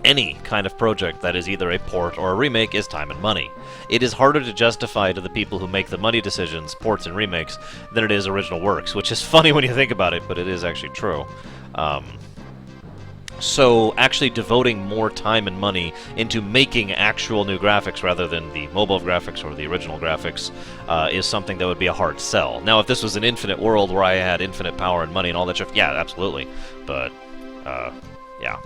any kind of project that is either a port or a remake is time and money. It is harder to justify to the people who make the money decisions, ports and remakes, than it is original works, which is funny when you think about it, but it is actually true. So actually devoting more time and money into making actual new graphics rather than the mobile graphics or the original graphics is something that would be a hard sell. Now, if this was an infinite world where I had infinite power and money and all that stuff, yeah, absolutely. But, yeah.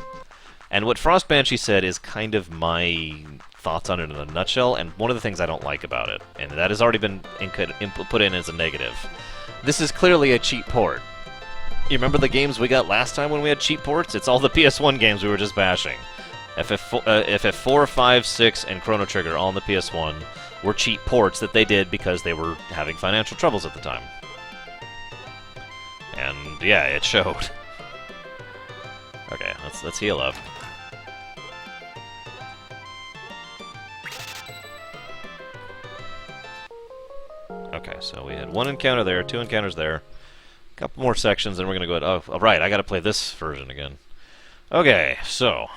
And what Frost Banshee said is kind of my thoughts on it in a nutshell, and one of the things I don't like about it, and that has already been put in as a negative. This is clearly a cheap port. You remember the games we got last time when we had cheap ports? It's all the PS1 games we were just bashing. FF4, 5, 6, and Chrono Trigger, all on the PS1, were cheap ports that they did because they were having financial troubles at the time. And, yeah, it showed. Okay, let's heal up. Okay, so we had one encounter there, two encounters there. Couple more sections, and we're going to go... Oh, right, I got to play this version again. Okay, so...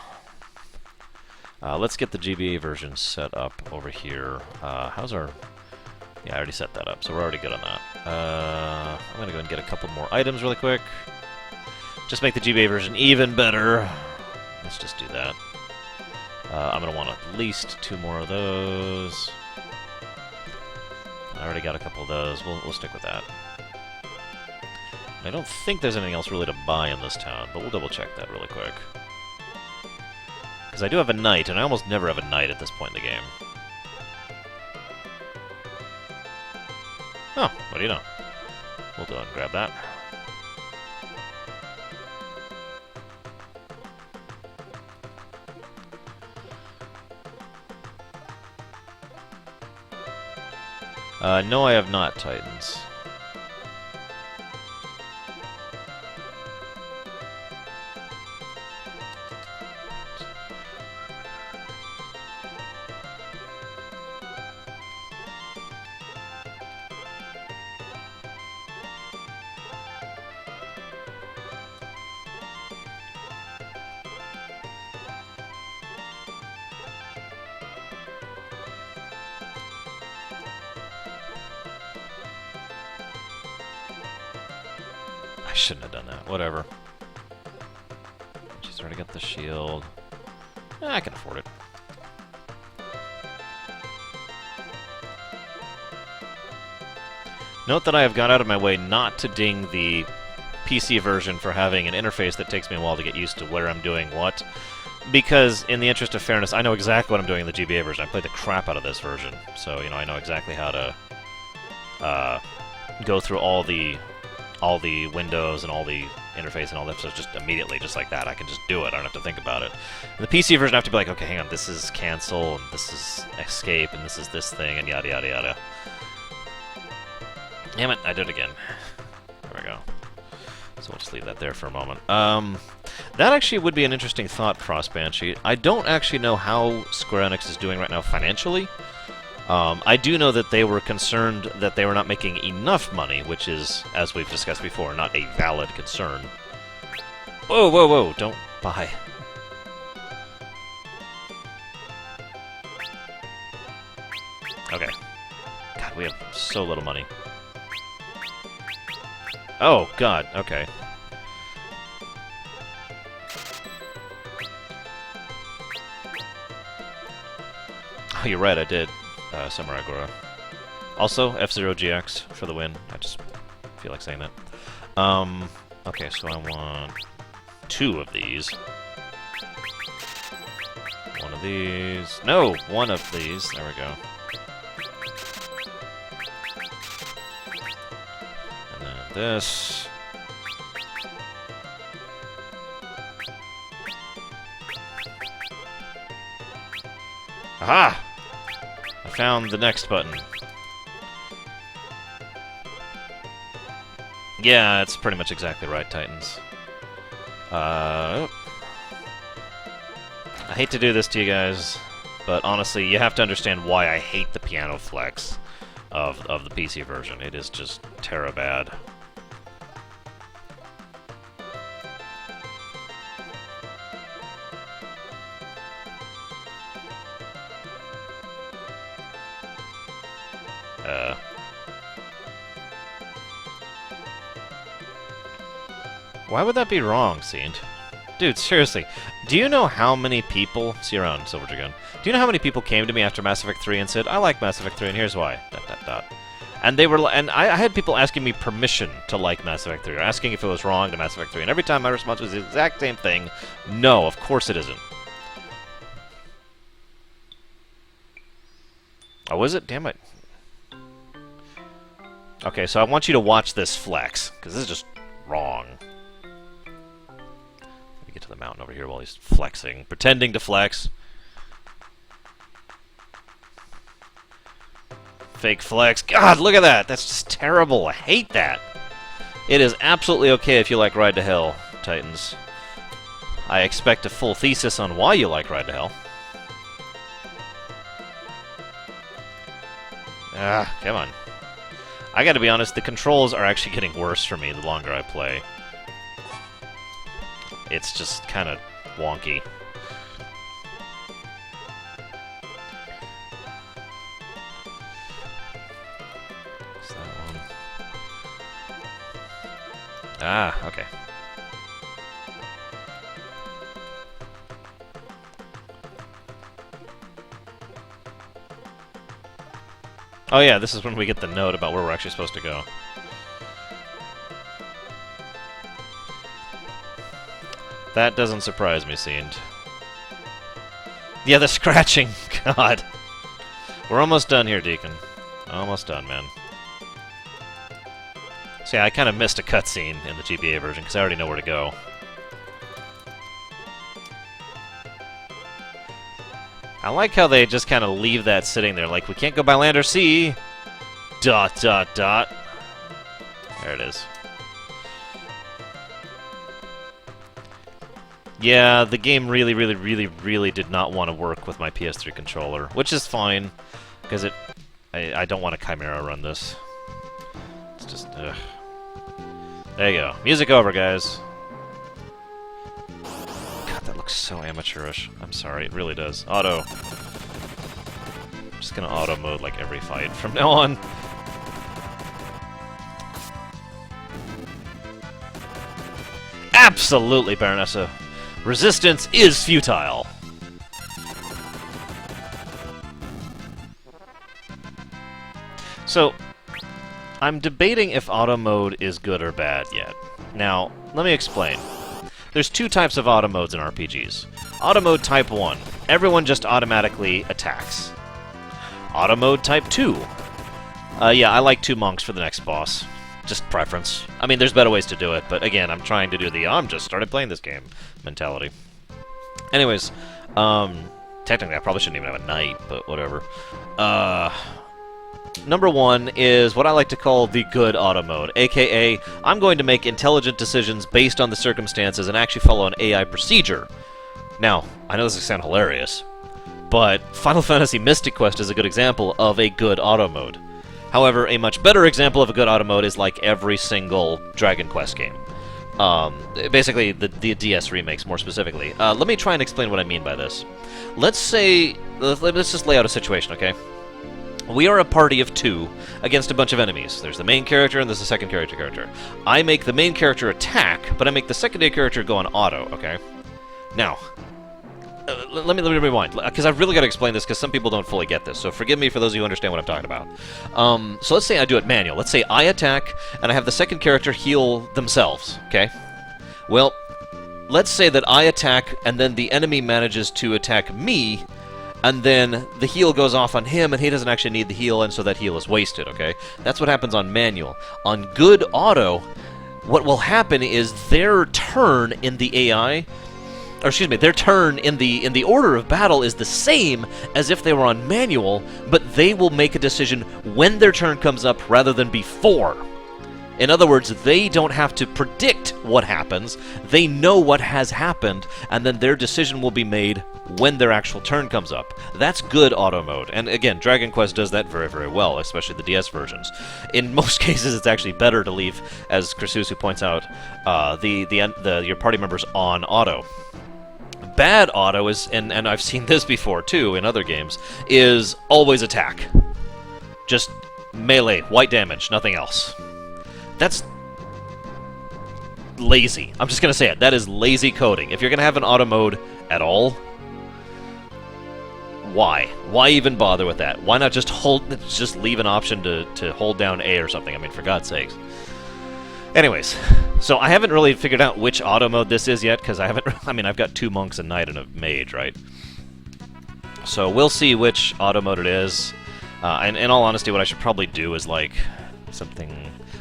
let's get the GBA version set up over here. How's our... Yeah, I already set that up, so we're already good on that. I'm going to go and get a couple more items really quick. Just make the GBA version even better. Let's just do that. I'm going to want at least 2 more of those. I already got a couple of those. We'll stick with that. I don't think there's anything else really to buy in this town, but we'll double-check that really quick. Because I do have a knight, and I almost never have a knight at this point in the game. Oh, what do you know? We'll go and grab that. No, I have not, Titans. Shouldn't have done that. Whatever. She's already got the shield. I can afford it. Note that I have gone out of my way not to ding the PC version for having an interface that takes me a while to get used to where I'm doing what. Because, in the interest of fairness, I know exactly what I'm doing in the GBA version. I played the crap out of this version. So, you know, I know exactly how to go through all the windows and all the interface and all that stuff just immediately, just like that. I can just do it. I don't have to think about it. In the PC version, I have to be like, okay, hang on, this is cancel, and this is escape, and this is this thing, and yada yada yada. Damn it, I did it again. There we go. So we'll just leave that there for a moment. That actually would be an interesting thought, Frost Banshee. I don't actually know how Square Enix is doing right now financially. I do know that they were concerned that they were not making enough money, which is, as we've discussed before, not a valid concern. Whoa, whoa, whoa, don't buy. Okay. God, we have so little money. Oh, God, okay. Oh, you're right, I did. Samurai Gora. Also, F-Zero GX for the win. I just feel like saying that. Okay, so I want 2 of these. 1 of these. No! 1 of these. There we go. And then this. Aha! I found the next button. Yeah, it's pretty much exactly right, Titans. I hate to do this to you guys, but honestly, you have to understand why I hate the piano flex of the PC version. It is just terabad. Why would that be wrong, Seend? Dude, seriously, do you know how many people... See you around, Silver Dragon. Do you know how many people came to me after Mass Effect 3 and said, I like Mass Effect 3 and here's why, ... And they were... And I had people asking me permission to like Mass Effect 3, or asking if it was wrong to Mass Effect 3, and every time my response was the exact same thing, no, of course it isn't. Oh, is it? Damn it. Okay, so I want you to watch this flex, because this is just wrong. Get to the mountain over here while he's flexing, pretending to flex. Fake flex. God, look at that. That's just terrible. I hate that. It is absolutely okay if you like Ride to Hell, Titans. I expect a full thesis on why you like Ride to Hell. Ah, come on. I gotta be honest, the controls are actually getting worse for me the longer I play. It's just kind of wonky. What's that one? Ah, okay. Oh yeah, this is when we get the note about where we're actually supposed to go. That doesn't surprise me, Seend. Yeah, the scratching. God. We're almost done here, Deacon. Almost done, man. So yeah, I kind of missed a cutscene in the GBA version, because I already know where to go. I like how they just kind of leave that sitting there, like, we can't go by land or sea! ... There it is. Yeah, the game really did not want to work with my PS3 controller, which is fine, because I don't want a Chimera run this. It's just, ugh. There you go. Music over, guys. God, that looks so amateurish. I'm sorry, it really does. Auto. I'm just gonna auto mode like every fight from now on. Absolutely, Baronessa. Resistance is futile. So, I'm debating if auto mode is good or bad yet. Now, let me explain. There's 2 types of auto modes in RPGs. Auto mode type 1. Everyone just automatically attacks. Auto mode type 2. Yeah, I like 2 monks for the next boss. Just preference. I mean, there's better ways to do it, but again, I'm trying to do the I'm just started playing this game mentality. Anyways, technically I probably shouldn't even have a knight, but whatever. Number 1 is what I like to call the good auto mode, aka I'm going to make intelligent decisions based on the circumstances and actually follow an AI procedure. Now, I know this is sound hilarious, but Final Fantasy Mystic Quest is a good example of a good auto mode. However, a much better example of a good auto mode is like every single Dragon Quest game. Basically, the DS remakes, more specifically. Let me try and explain what I mean by this. Let's say... Let's just lay out a situation, okay? We are a party of 2 against a bunch of enemies. There's the main character and there's the second character. I make the main character attack, but I make the secondary character go on auto, okay? Now, let me rewind, because I've really got to explain this because some people don't fully get this, so forgive me for those of you who understand what I'm talking about. So let's say I do it manual. Let's say I attack, and I have the second character heal themselves, okay? Well, let's say that I attack, and then the enemy manages to attack me, and then the heal goes off on him, and he doesn't actually need the heal, and so that heal is wasted, okay? That's what happens on manual. On good auto, what will happen is their turn in the AI... Or excuse me, their turn in the order of battle is the same as if they were on manual, but they will make a decision when their turn comes up rather than before. In other words, they don't have to predict what happens, they know what has happened, and then their decision will be made when their actual turn comes up. That's good auto mode, and again, Dragon Quest does that very, very well, especially the DS versions. In most cases, it's actually better to leave, as Krasusu points out, your party members on auto. Bad auto is, and I've seen this before too in other games, is always attack. Just melee, white damage, nothing else. That's lazy. I'm just going to say it. That is lazy coding. If you're going to have an auto mode at all, why? Why even bother with that? Why not just leave an option to hold down A or something? I mean, for God's sakes. Anyways, so I haven't really figured out which auto mode this is yet, because I mean, I've got 2 monks, a knight, and a mage, right? So we'll see which auto mode it is. And in all honesty, what I should probably do is, like, something...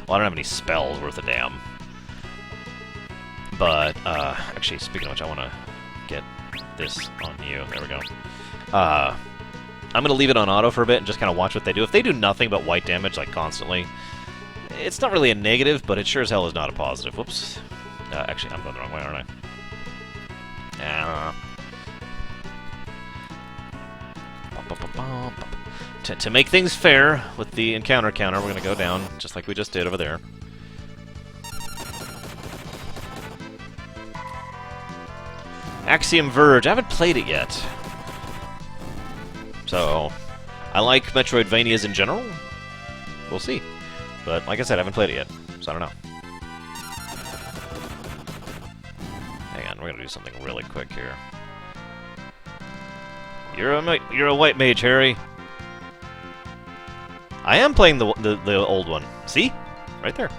Well, I don't have any spells worth a damn. But, actually, speaking of which, I want to get this on you. There we go. I'm going to leave it on auto for a bit and just kind of watch what they do. If they do nothing but white damage, like, constantly... It's not really a negative, but it sure as hell is not a positive. Whoops. Actually, I'm going the wrong way, aren't I? To make things fair with the encounter counter, we're going to go down, just like we just did over there. Axiom Verge. I haven't played it yet. So, I like Metroidvanias in general. We'll see. But, like I said, I haven't played it yet, so I don't know. Hang on, we're gonna do something really quick here. You're a white mage, Harry. I am playing the old one. See? Right there.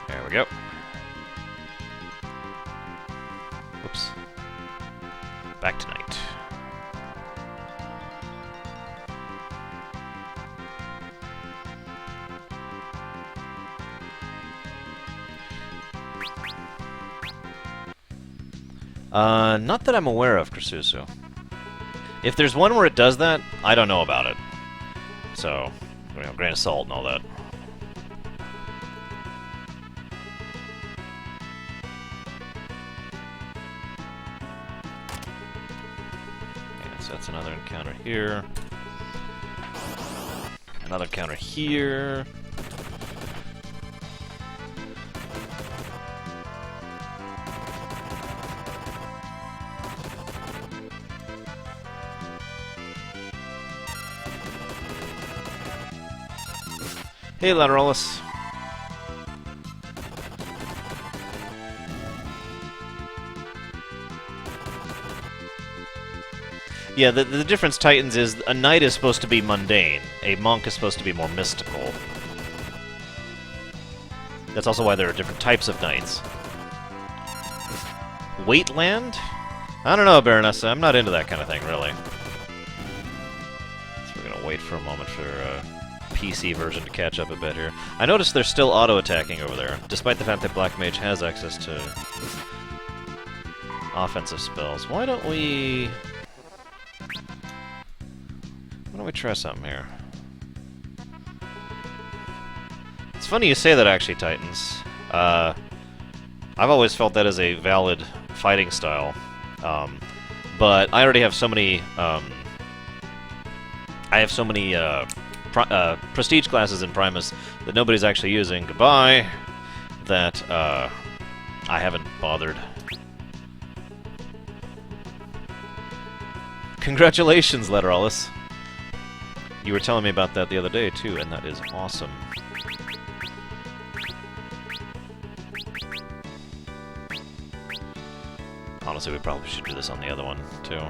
There we go. Whoops. Back to night. Not that I'm aware of, Krasusu. If there's one where it does that, I don't know about it. So, you know, grain of salt and all that. Okay, so that's another encounter here. Another encounter here. Hey, Lateralis. Yeah, the difference, Titans, is a knight is supposed to be mundane. A monk is supposed to be more mystical. That's also why there are different types of knights. Waitland? I don't know, Baronessa. I'm not into that kind of thing, really. So we're gonna wait for a moment for PC version to catch up a bit here. I noticed they're still auto-attacking over there, despite the fact that Black Mage has access to offensive spells. Why don't we try something here? It's funny you say that, actually, Titans. I've always felt that is a valid fighting style, but I already have so many prestige classes in Primus that nobody's actually using. Goodbye. That I haven't bothered. Congratulations, Letterallis. You were telling me about that the other day, too, and that is awesome. Honestly, we probably should do this on the other one, too.